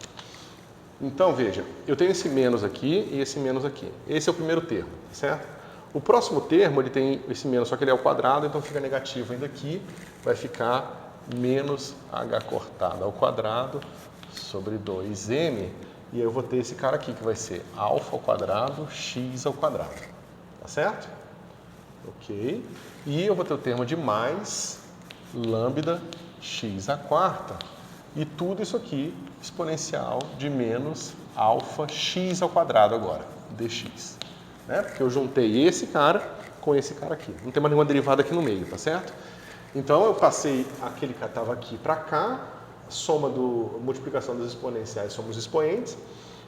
Então, veja, eu tenho esse menos aqui e esse menos aqui. Esse é o primeiro termo, certo? O próximo termo, ele tem esse menos, só que ele é ao quadrado, então fica negativo ainda aqui. Vai ficar menos h cortado ao quadrado sobre 2m. E aí eu vou ter esse cara aqui, que vai ser alfa ao quadrado, x ao quadrado. Tá certo? Ok. E eu vou ter o termo de mais lambda x à quarta. E tudo isso aqui exponencial de menos alfa x ao quadrado agora, dx. Né? Porque eu juntei esse cara com esse cara aqui. Não tem mais nenhuma derivada aqui no meio, tá certo? Então eu passei aquele que estava aqui para cá, soma do multiplicação das exponenciais somos expoentes,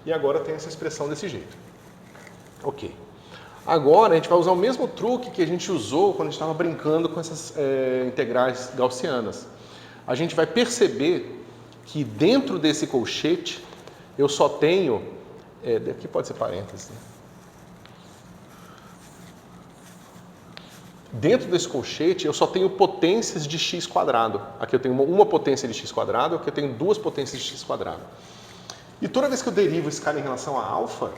e agora tem essa expressão desse jeito. Ok. Agora a gente vai usar o mesmo truque que a gente usou quando a gente estava brincando com essas integrais gaussianas. A gente vai perceber que dentro desse colchete eu só tenho... aqui pode ser parênteses, né? Dentro desse colchete, eu só tenho potências de x quadrado. Aqui eu tenho uma potência de x quadrado, aqui eu tenho duas potências de x quadrado. E toda vez que eu derivo esse cara em relação a alfa,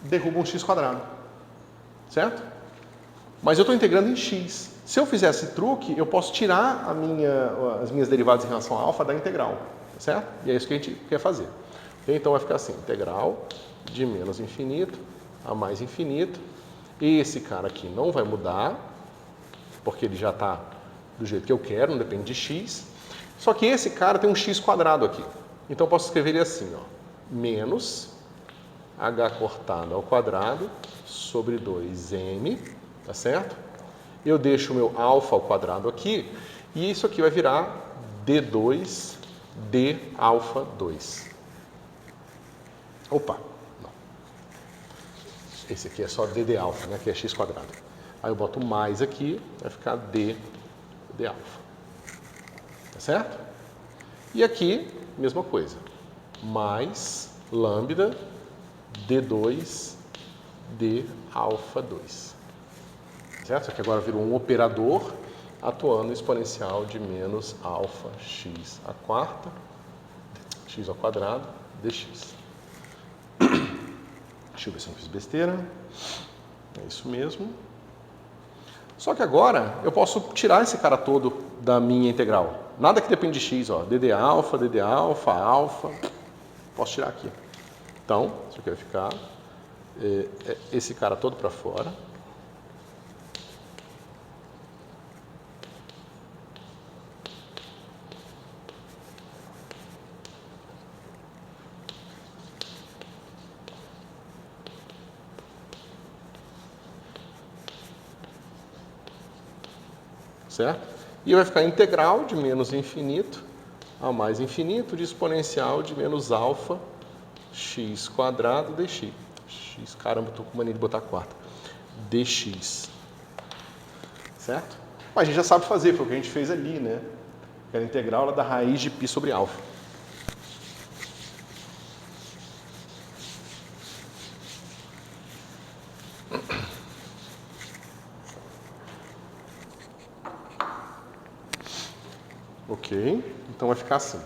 derruba um x quadrado. Certo? Mas eu estou integrando em x. Se eu fizer esse truque, eu posso tirar as minhas derivadas em relação a alfa da integral. Certo? E é isso que a gente quer fazer. Então vai ficar assim, integral de menos infinito a mais infinito. Esse cara aqui não vai mudar, porque ele já está do jeito que eu quero, não depende de x. Só que esse cara tem um x quadrado aqui. Então eu posso escrever ele assim, ó, menos h cortado ao quadrado sobre 2m, tá certo? Eu deixo o meu alfa ao quadrado aqui, e isso aqui vai virar d2 d alfa 2. Opa! Não. Esse aqui é só d alfa, né, que é x quadrado. Aí eu boto mais aqui, vai ficar d alfa. Tá certo? E aqui, mesma coisa. Mais lambda d2 d alfa 2. Certo? Só que agora virou um operador atuando exponencial de menos alfa x à quarta, x ao quadrado, dx. Deixa eu ver se eu não fiz besteira. É isso mesmo. Só que agora eu posso tirar esse cara todo da minha integral. Nada que depende de x, ó. dd alfa, alfa. Posso tirar aqui. Então, isso aqui vai ficar esse cara todo para fora. Certo? E vai ficar integral de menos infinito a mais infinito de exponencial de menos alfa x quadrado dx. Caramba, estou com mania de botar quarta. Dx. Certo? Mas a gente já sabe fazer, foi o que a gente fez ali, né? Que era a integral da raiz de π sobre alfa. Então vai ficar assim.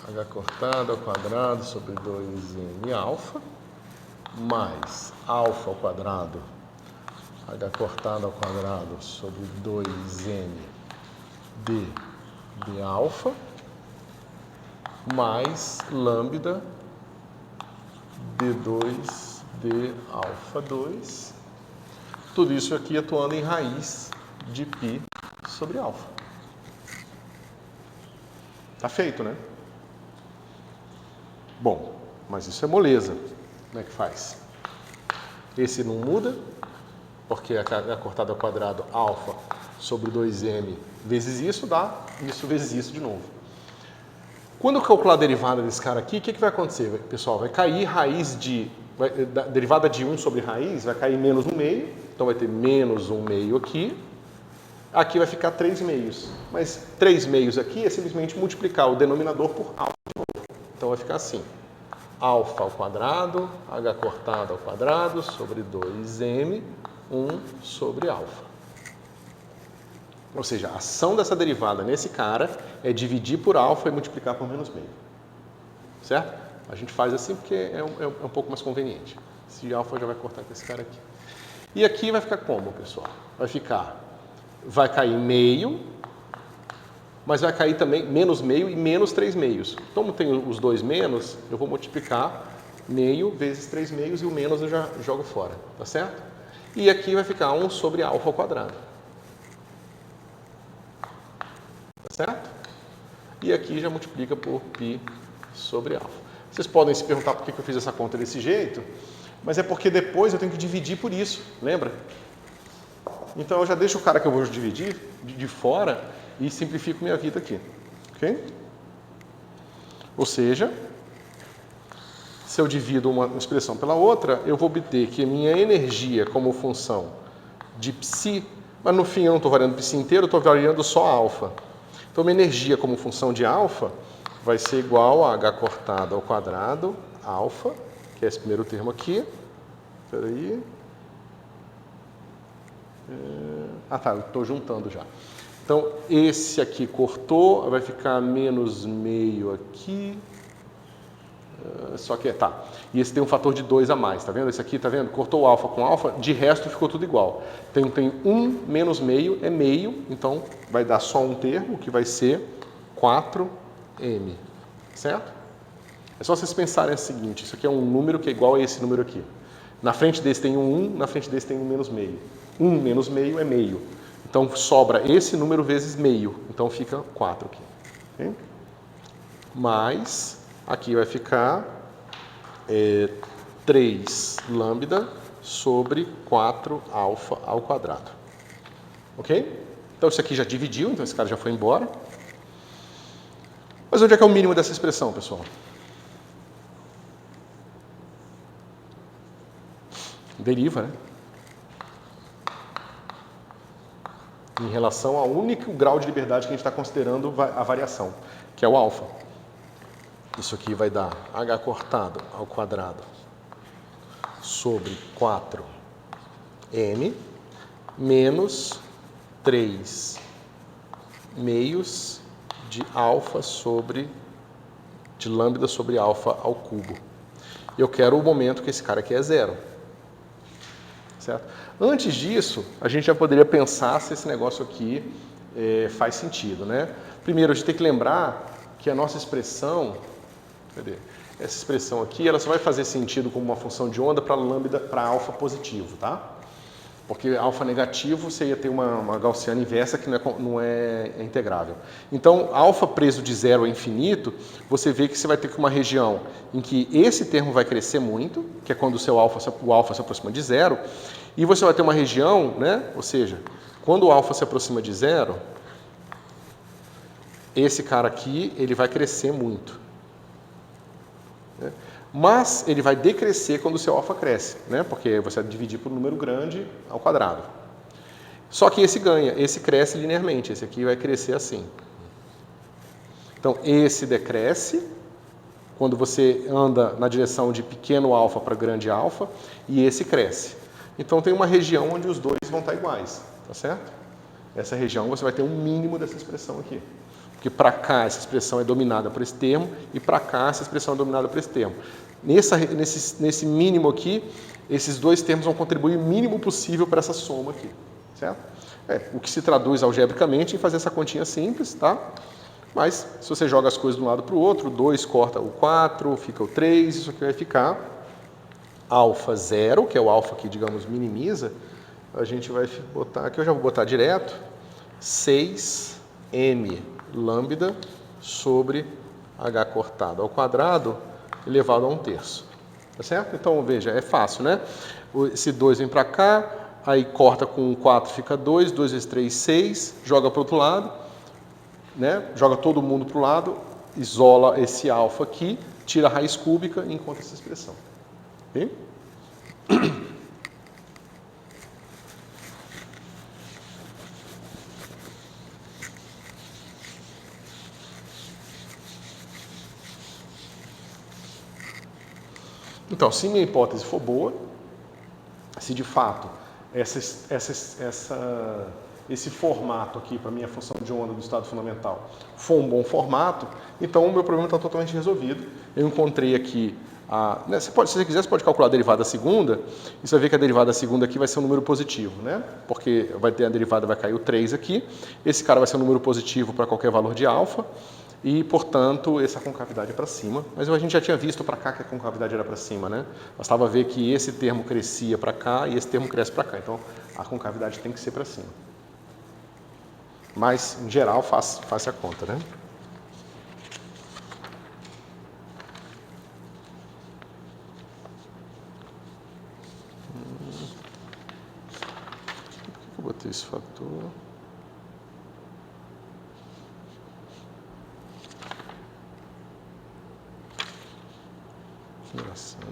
H cortado ao quadrado sobre 2n alfa, mais alfa ao quadrado, H cortado ao quadrado sobre 2n de alfa, mais lambda d2 de alfa 2. Tudo isso aqui atuando em raiz de π sobre alfa. Tá feito, né? Bom, mas isso é moleza. Como é que faz? Esse não muda, porque é cortado ao quadrado alfa sobre 2m vezes isso dá isso vezes isso de novo. Quando eu calcular a derivada desse cara aqui, o que vai acontecer, pessoal? Vai cair raiz de... derivada de 1 sobre raiz vai cair menos 1 meio, então vai ter menos 1 meio aqui. Aqui vai ficar 3 meios. Mas 3 meios aqui é simplesmente multiplicar o denominador por alfa de novo. Então vai ficar assim. Alfa ao quadrado, h cortado ao quadrado, sobre 2m, 1 sobre alfa. Ou seja, a ação dessa derivada nesse cara é dividir por alfa e multiplicar por menos meio. Certo? A gente faz assim porque é um pouco mais conveniente. Esse alfa já vai cortar com esse cara aqui. E aqui vai ficar como, pessoal? Vai cair meio, mas vai cair também menos meio e menos 3 meios. Como tem os dois menos, eu vou multiplicar meio vezes 3 meios e o menos eu já jogo fora, tá certo? E aqui vai ficar 1 sobre alfa ao quadrado. Tá certo? E aqui já multiplica por π sobre alfa. Vocês podem se perguntar por que eu fiz essa conta desse jeito, mas é porque depois eu tenho que dividir por isso, lembra? Então eu já deixo o cara que eu vou dividir de fora e simplifico minha vida aqui, ok? Ou seja, se eu divido uma expressão pela outra, eu vou obter que a minha energia como função de π, mas no fim eu não estou variando π inteiro, eu estou variando só alfa. Então minha energia como função de alfa vai ser igual a h cortado ao quadrado, alfa, que é esse primeiro termo aqui. Espera aí. Eu estou juntando já. Então, esse aqui cortou, vai ficar menos meio aqui. Só que E esse tem um fator de 2 a mais, tá vendo? Esse aqui, tá vendo? Cortou o alfa com alfa, de resto ficou tudo igual. Tem 1 menos meio, é meio, então vai dar só um termo, que vai ser 4m, certo? É só vocês pensarem o seguinte, isso aqui é um número que é igual a esse número aqui. Na frente desse tem um 1, na frente desse tem um menos meio. 1 menos meio é meio. Então sobra esse número vezes meio. Então fica 4 aqui. Okay? Mas aqui vai ficar 3 lambda sobre 4 alfa ao quadrado. Ok? Então isso aqui já dividiu, então esse cara já foi embora. Mas onde é que é o mínimo dessa expressão, pessoal? Deriva, né? Em relação ao único grau de liberdade que a gente está considerando a variação, que é o alfa. Isso aqui vai dar h cortado ao quadrado sobre 4m menos 3 meios de alfa de lambda sobre alfa ao cubo. Eu quero o momento que esse cara aqui é zero. Certo? Antes disso, a gente já poderia pensar se esse negócio aqui faz sentido, né? Primeiro, a gente tem que lembrar que a nossa expressão, essa expressão aqui, ela só vai fazer sentido como uma função de onda para lambda, para alfa positivo, tá? Porque alfa negativo você ia ter uma gaussiana inversa que não é integrável. Então, alfa preso de zero a infinito, você vê que você vai ter uma região em que esse termo vai crescer muito, que é quando o alfa se aproxima de zero, e você vai ter uma região, né? Ou seja, quando o alfa se aproxima de zero, esse cara aqui ele vai crescer muito. Né? Mas ele vai decrescer quando o seu alfa cresce, né? Porque você vai dividir por um número grande ao quadrado. Só que esse ganha, esse cresce linearmente, esse aqui vai crescer assim. Então, esse decresce quando você anda na direção de pequeno alfa para grande alfa, e esse cresce. Então, tem uma região onde os dois vão estar iguais, tá certo? essa região você vai ter um mínimo dessa expressão aqui. Porque para cá essa expressão é dominada por esse termo e para cá essa expressão é dominada por esse termo. Nesse mínimo aqui, esses dois termos vão contribuir o mínimo possível para essa soma aqui, certo? O que se traduz algebricamente em fazer essa continha simples, tá? Mas se você joga as coisas de um lado para o outro, o 2 corta o 4, fica o 3, isso aqui vai ficar alfa 0, que é o alfa que, digamos, minimiza. A gente vai botar, aqui eu já vou botar direto, 6m lambda sobre h cortado ao quadrado elevado a 1/3. Tá certo? Então, veja, é fácil, né? Esse 2 vem para cá, aí corta com 4, fica 2, 2 vezes 3, 6, joga para o outro lado, né? Joga todo mundo para o lado, isola esse alfa aqui, tira a raiz cúbica e encontra essa expressão. Ok? Então, se minha hipótese for boa, se de fato esse formato aqui para minha função de onda do estado fundamental for um bom formato, então o meu problema está totalmente resolvido. Eu encontrei aqui, se você quiser, você pode calcular a derivada segunda, e você vai ver que a derivada segunda aqui vai ser um número positivo, né? Porque vai ter a derivada, vai cair o 3 aqui, esse cara vai ser um número positivo para qualquer valor de alfa, e, portanto, essa concavidade é para cima. Mas a gente já tinha visto para cá que a concavidade era para cima, né? Bastava ver que esse termo crescia para cá e esse termo cresce para cá. Então, a concavidade tem que ser para cima. Mas, em geral, faça a conta, né? Por que eu botei esse fator? Engraçado.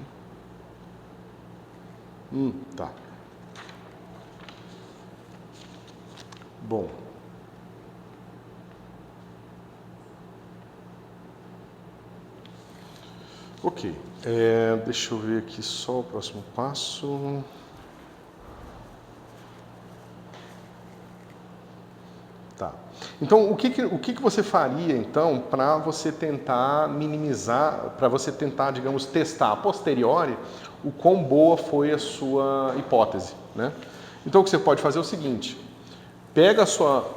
Tá. Bom. Ok. Deixa eu ver aqui só o próximo passo. Tá. Então, o que você faria, então, para você tentar minimizar, para você tentar, digamos, testar a posteriori o quão boa foi a sua hipótese, né? Então, o que você pode fazer é o seguinte, pega a sua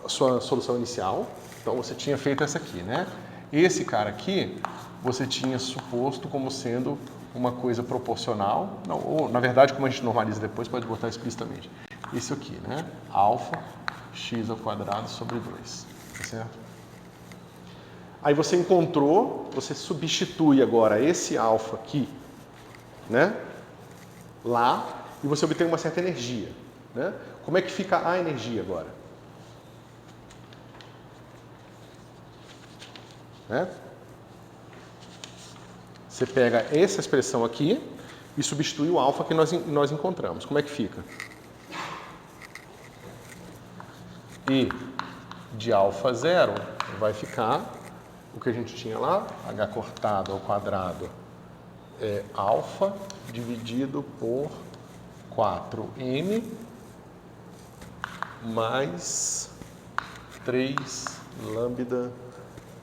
solução inicial, então você tinha feito essa aqui, né? Esse cara aqui, você tinha suposto como sendo uma coisa proporcional, não, ou, na verdade, como a gente normaliza depois, pode botar explicitamente. Isso aqui, né? Alfa x ao quadrado sobre 2, tá certo? Aí você encontrou, você substitui agora esse alfa aqui, né? Lá, e você obtém uma certa energia, né? Como é que fica a energia agora? Né? Você pega essa expressão aqui e substitui o alfa que nós encontramos. Como é que fica? E de alfa 0 vai ficar o que a gente tinha lá, h cortado ao quadrado é alfa dividido por 4m mais 3 lambda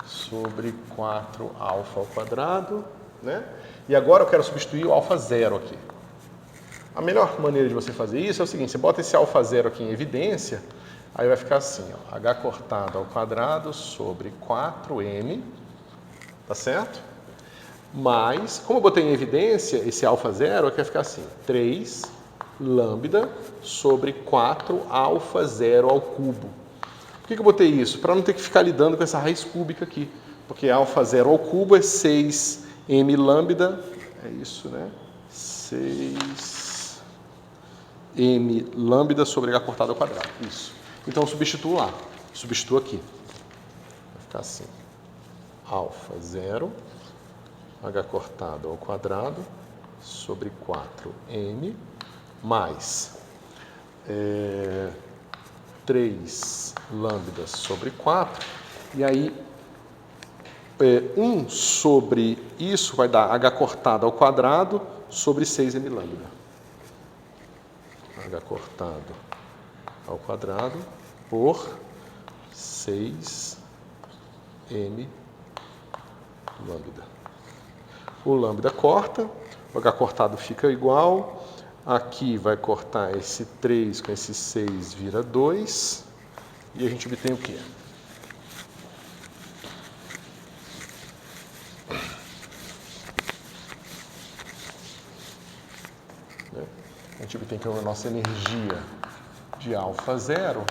sobre 4 alfa ao quadrado, né? E agora eu quero substituir o alfa 0 aqui. A melhor maneira de você fazer isso é o seguinte, você bota esse alfa 0 aqui em evidência, aí vai ficar assim, ó, h cortado ao quadrado sobre 4m, tá certo? Mas, como eu botei em evidência esse alfa 0, aqui vai ficar assim, 3 lambda sobre 4 alfa 0 ao cubo. Por que eu botei isso? Para não ter que ficar lidando com essa raiz cúbica aqui, porque alfa 0 ao cubo é 6m lambda, é isso, né? 6m lambda sobre h cortado ao quadrado, isso. Então eu substituo lá, substituo aqui. Vai ficar assim, alfa 0, h cortado ao quadrado, sobre 4m, mais 3 lambda sobre 4, e aí 1 sobre isso vai dar h cortado ao quadrado sobre 6m lambda. H cortado ao quadrado por 6m lambda. O lambda corta, o H cortado fica igual. Aqui vai cortar esse 3 com esse 6, vira 2. E a gente obtém o quê? A gente obtém que a nossa energia de alfa zero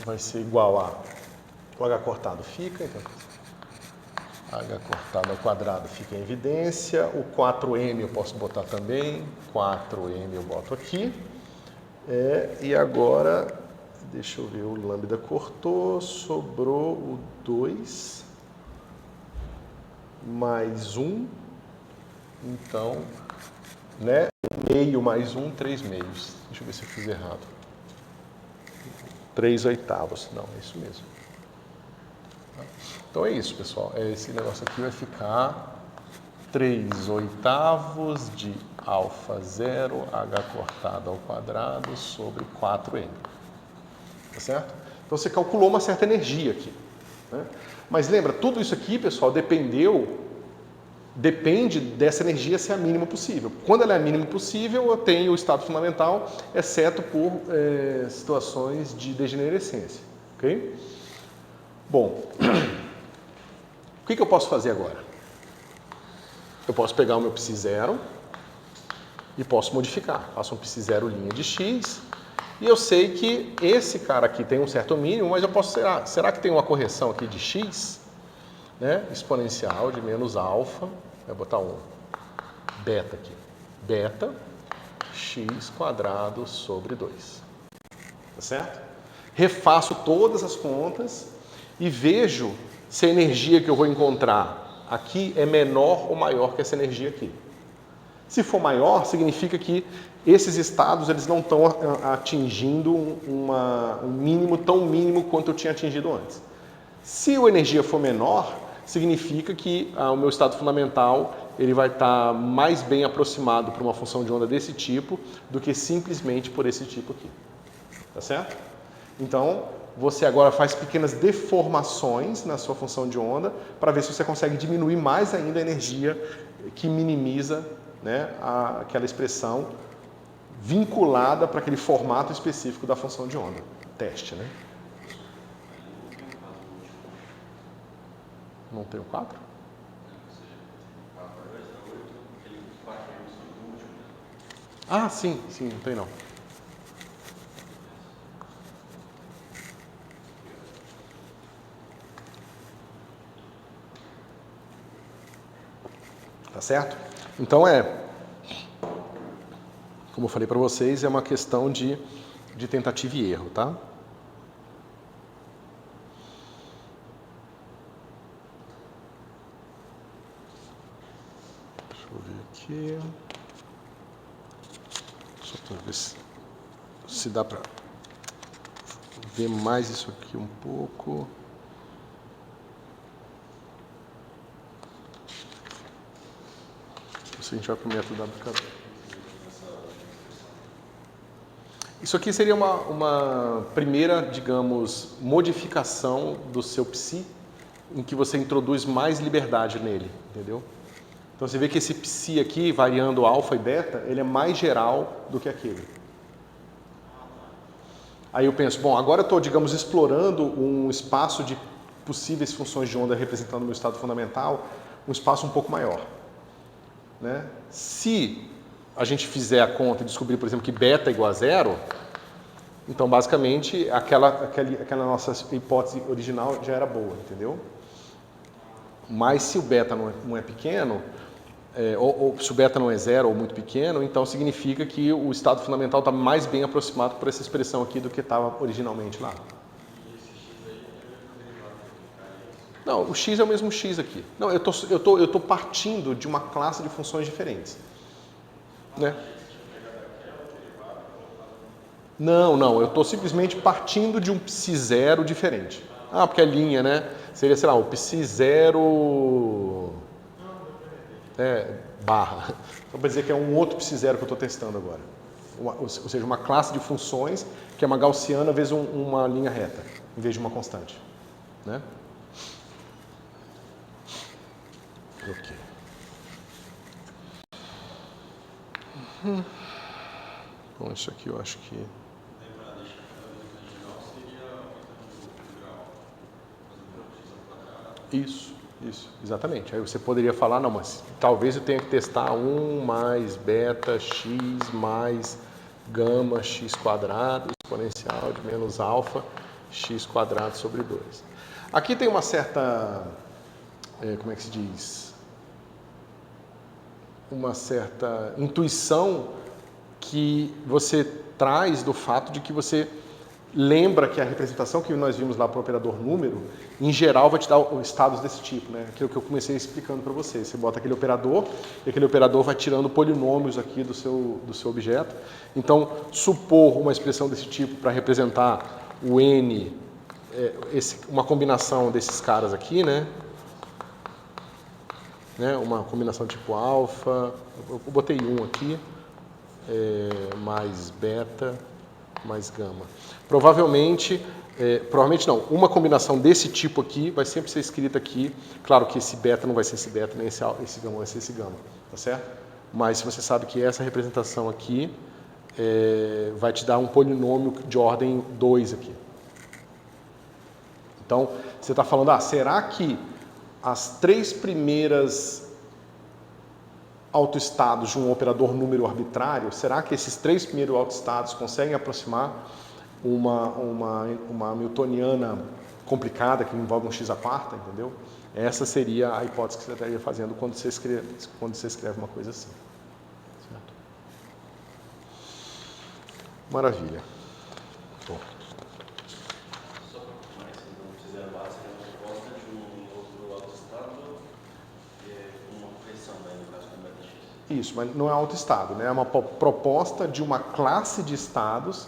vai ser igual a... O H cortado fica, então H cortado ao quadrado fica em evidência. O 4m eu posso botar também. 4m eu boto aqui. E agora, deixa eu ver, o lambda cortou, sobrou o 2 mais 1. Então, né? Meio mais 1, 3 meios. Deixa eu ver se eu fiz errado. 3 oitavos. Não, é isso mesmo. Então é isso, pessoal. Esse negócio aqui vai ficar 3 oitavos de alfa zero, H cortado ao quadrado, sobre 4m. Tá certo? Então você calculou uma certa energia aqui. Né? Mas lembra, tudo isso aqui, pessoal, depende dessa energia ser a mínima possível. Quando ela é a mínima possível, eu tenho o estado fundamental, exceto por situações de degenerescência. Ok? Bom, o que eu posso fazer agora? Eu posso pegar o meu psi0 e posso modificar. Faço um psi0 linha de x e eu sei que esse cara aqui tem um certo mínimo, mas eu posso... Será que tem uma correção aqui de x? Né? Exponencial de menos alfa, vai botar um beta aqui, beta x quadrado sobre 2, tá certo? Refaço todas as contas e vejo se a energia que eu vou encontrar aqui é menor ou maior que essa energia aqui. Se for maior, significa que esses estados eles não estão atingindo um mínimo tão mínimo quanto eu tinha atingido antes. Se a energia for menor, significa que o meu estado fundamental ele vai estar mais bem aproximado para uma função de onda desse tipo do que simplesmente por esse tipo aqui. Tá certo? Então, você agora faz pequenas deformações na sua função de onda para ver se você consegue diminuir mais ainda a energia que minimiza, né, aquela expressão vinculada para aquele formato específico da função de onda. Teste, né? Não tem o 4? Ah, sim, não tem não. Tá certo? Então como eu falei para vocês, é uma questão de tentativa e erro, tá? Deixa eu ver aqui. Só para ver se dá para ver mais isso aqui um pouco. A gente vai para o método WKB. Isso aqui seria uma primeira, digamos, modificação do seu psi, em que você introduz mais liberdade nele, entendeu? Então você vê que esse psi aqui, variando alfa e beta, ele é mais geral do que aquele. Aí eu penso, bom, agora eu estou, digamos, explorando um espaço de possíveis funções de onda representando o meu estado fundamental, um espaço um pouco maior. Né? Se a gente fizer a conta e descobrir, por exemplo, que beta é igual a zero, então basicamente aquela nossa hipótese original já era boa, entendeu? Mas se o beta não é pequeno, ou se o beta não é zero ou muito pequeno, então significa que o estado fundamental está mais bem aproximado por essa expressão aqui do que estava originalmente lá. Não, o x é o mesmo x aqui. Não, eu tô partindo de uma classe de funções diferentes. Né? Não, eu estou simplesmente partindo de um psi0 diferente. Ah, porque é linha, né? Seria, sei lá, o psi0 barra. Então, para dizer que é um outro psi0 que eu estou testando agora. ou seja, uma classe de funções que é uma gaussiana vezes uma linha reta, em vez de uma constante. Né? Ok. Bom, isso aqui eu acho que... Isso, exatamente. Aí você poderia falar, não, mas talvez eu tenha que testar 1 mais beta x mais gama x quadrado exponencial de menos alfa x quadrado sobre 2. Aqui tem uma certa, como é que se diz? Uma certa intuição que você traz do fato de que você lembra que a representação que nós vimos lá para o operador número, em geral vai te dar estados desse tipo, né? Aquilo que eu comecei explicando para vocês. Você bota aquele operador e aquele operador vai tirando polinômios aqui do seu objeto. Então, supor uma expressão desse tipo para representar o n, uma combinação desses caras aqui, né? Uma combinação tipo alfa, eu botei 1 aqui, mais beta, mais gama. Provavelmente não, uma combinação desse tipo aqui vai sempre ser escrita aqui. Claro que esse beta não vai ser esse beta, nem esse gama vai ser esse gama, tá certo? Mas se você sabe que essa representação aqui vai te dar um polinômio de ordem 2 aqui. Então, você está falando, será que as 3 primeiras autoestados de um operador número arbitrário, será que esses 3 primeiros autoestados conseguem aproximar uma newtoniana complicada que envolve um x à quarta, entendeu? Essa seria a hipótese que você estaria fazendo quando você escreve uma coisa assim. Certo? Maravilha. Bom. Isso, mas não é autoestado, né? É uma proposta de uma classe de estados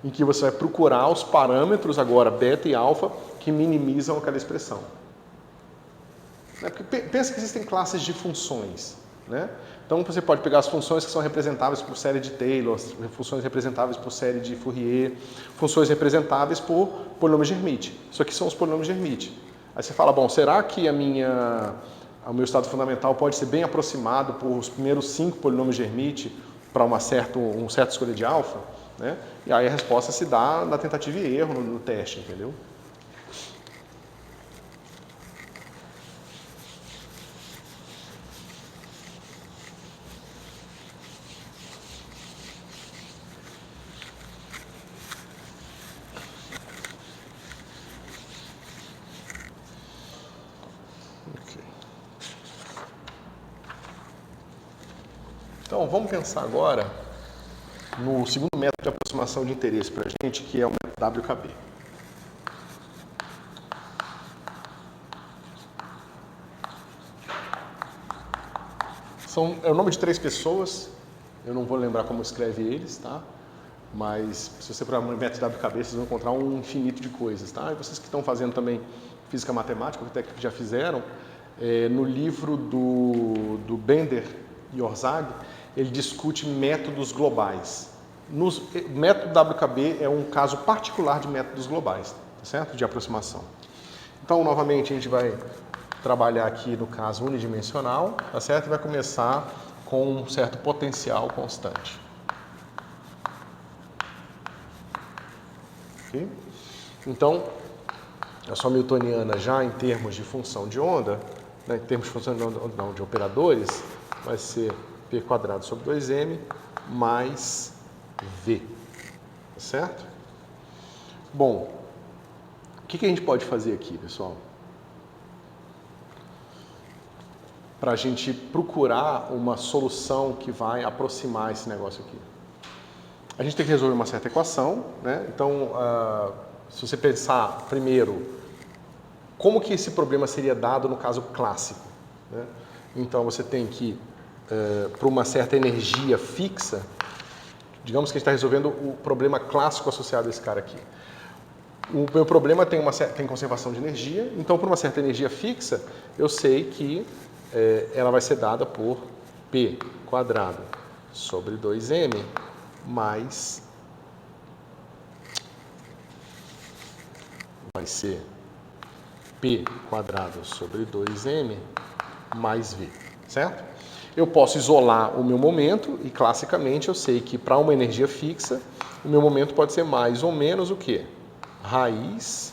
em que você vai procurar os parâmetros agora beta e alfa que minimizam aquela expressão. Porque pensa que existem classes de funções, né? Então você pode pegar as funções que são representáveis por série de Taylor, funções representáveis por série de Fourier, funções representáveis por polinômios de Hermite. Isso aqui são os polinômios de Hermite. Aí você fala, bom, será que o meu estado fundamental pode ser bem aproximado por os primeiros 5 polinômios de Hermite para uma certa escolha de alfa? Né? E aí a resposta se dá na tentativa e erro no teste, entendeu? Okay. Então vamos pensar agora no segundo método de aproximação de interesse para a gente, que é o método WKB. É o nome de 3 pessoas, eu não vou lembrar como escreve eles, tá? Mas se você procurar o método WKB, vocês vão encontrar um infinito de coisas, tá? E vocês que estão fazendo também física matemática, até que já fizeram, no livro do Bender e Orzag, ele discute métodos globais. O método WKB é um caso particular de métodos globais, tá certo? De aproximação. Então, novamente, a gente vai trabalhar aqui no caso unidimensional, tá certo? E vai começar com um certo potencial constante. Okay? Então, a sua newtoniana já em termos de função de onda, né, em termos de função de onda, não, de operadores, vai ser p quadrado sobre 2m mais v, tá certo? Bom, o que a gente pode fazer aqui, pessoal? Para a gente procurar uma solução que vai aproximar esse negócio aqui. A gente tem que resolver uma certa equação, né? Então, se você pensar primeiro, como que esse problema seria dado no caso clássico, né? Então, você tem que, para uma certa energia fixa, digamos que a gente está resolvendo o problema clássico associado a esse cara aqui. O meu problema tem conservação de energia, então, para uma certa energia fixa, eu sei que ela vai ser dada por p quadrado sobre 2m mais vai ser P quadrado sobre 2m mais V, certo? Eu posso isolar o meu momento e, classicamente, eu sei que para uma energia fixa, o meu momento pode ser mais ou menos o quê? Raiz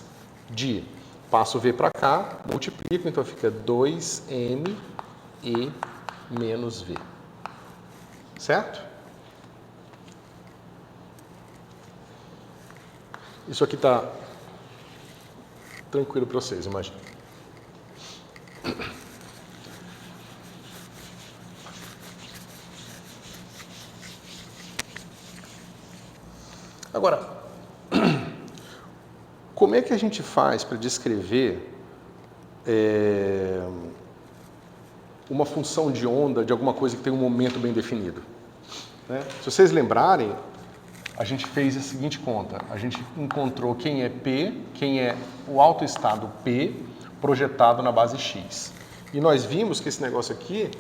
de, passo V para cá, multiplico, então fica 2m e menos V, certo? Isso aqui está tranquilo para vocês, imagina. Agora, como é que a gente faz para descrever uma função de onda de alguma coisa que tem um momento bem definido? Né? Se vocês lembrarem, a gente fez a seguinte conta. A gente encontrou quem é P, quem é o autoestado P projetado na base X. E nós vimos que esse negócio aqui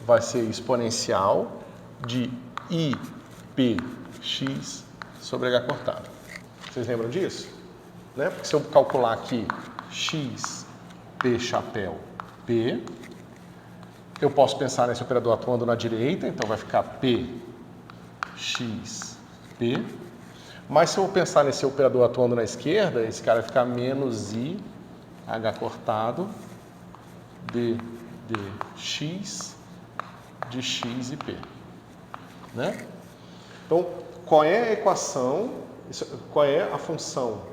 vai ser exponencial de IPX sobre H cortado. Vocês lembram disso? Né? Porque se eu calcular aqui X, P chapéu, P, eu posso pensar nesse operador atuando na direita, então vai ficar P, X, P. Mas se eu pensar nesse operador atuando na esquerda, esse cara vai ficar menos I, H cortado, D, X, de X e P. Né? Então, qual é a equação, qual é a função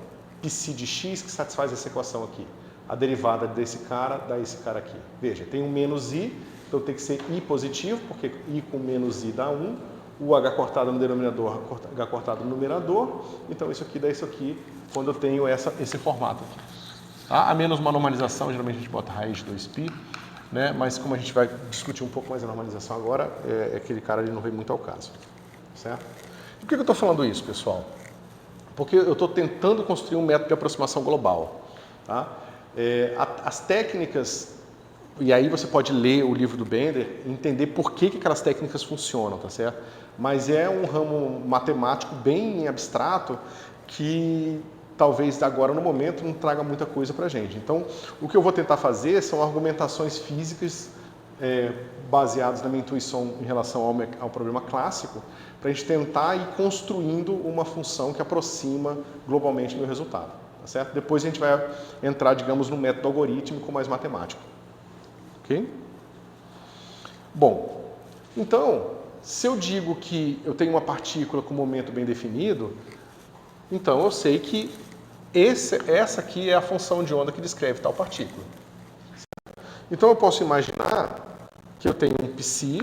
psi de x que satisfaz essa equação aqui? A derivada desse cara dá esse cara aqui. Veja, tem um menos i, então tem que ser i positivo, porque i com menos i dá 1, o h cortado no denominador, h cortado no numerador, então isso aqui dá isso aqui quando eu tenho esse formato aqui. Tá? A menos uma normalização, geralmente a gente bota raiz de 2π, né? Mas como a gente vai discutir um pouco mais a normalização agora, aquele cara ali não vem muito ao caso. Certo? Por que eu estou falando isso, pessoal? Porque eu estou tentando construir um método de aproximação global. Tá? As técnicas, e aí você pode ler o livro do Bender e entender por que aquelas técnicas funcionam, tá certo? Mas é um ramo matemático bem abstrato que talvez agora no momento não traga muita coisa para a gente. Então, o que eu vou tentar fazer são argumentações físicas baseadas na minha intuição em relação ao problema clássico, para a gente tentar ir construindo uma função que aproxima globalmente o meu resultado. Tá certo? Depois a gente vai entrar, digamos, no método algorítmico mais matemático. Ok? Bom, então, se eu digo que eu tenho uma partícula com momento bem definido, então eu sei que essa aqui é a função de onda que descreve tal partícula. Então eu posso imaginar que eu tenho um psi,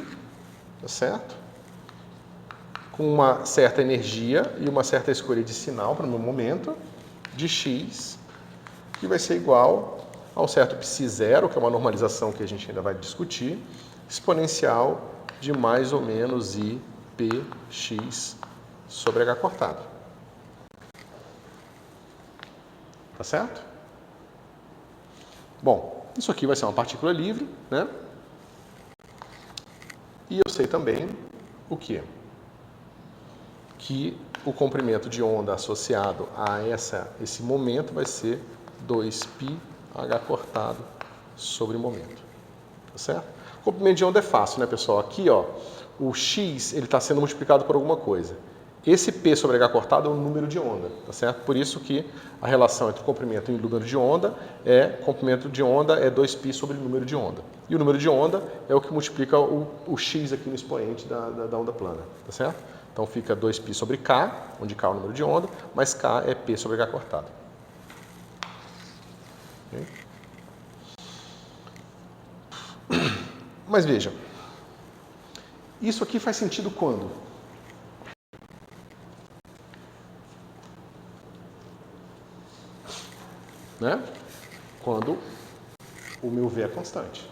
tá certo? Com uma certa energia e uma certa escolha de sinal para o meu momento, de x, que vai ser igual a um certo psi zero, que é uma normalização que a gente ainda vai discutir, exponencial de mais ou menos IPX sobre H cortado. Tá certo? Bom, isso aqui vai ser uma partícula livre, né? E eu sei também o quê? Que o comprimento de onda associado a esse momento vai ser 2π H cortado sobre momento. Tá certo? O comprimento de onda é fácil, né, pessoal? Aqui, ó, o x ele está sendo multiplicado por alguma coisa. Esse P sobre H cortado é o número de onda, tá certo? Por isso que a relação entre o comprimento e o número de onda comprimento de onda é 2π sobre o número de onda. E o número de onda é o que multiplica o x aqui no expoente da onda plana, tá certo? Então fica 2π sobre K, onde K é o número de onda, mas K é P sobre H cortado. Okay? Mas veja, isso aqui faz sentido quando? Né? Quando o meu V é constante.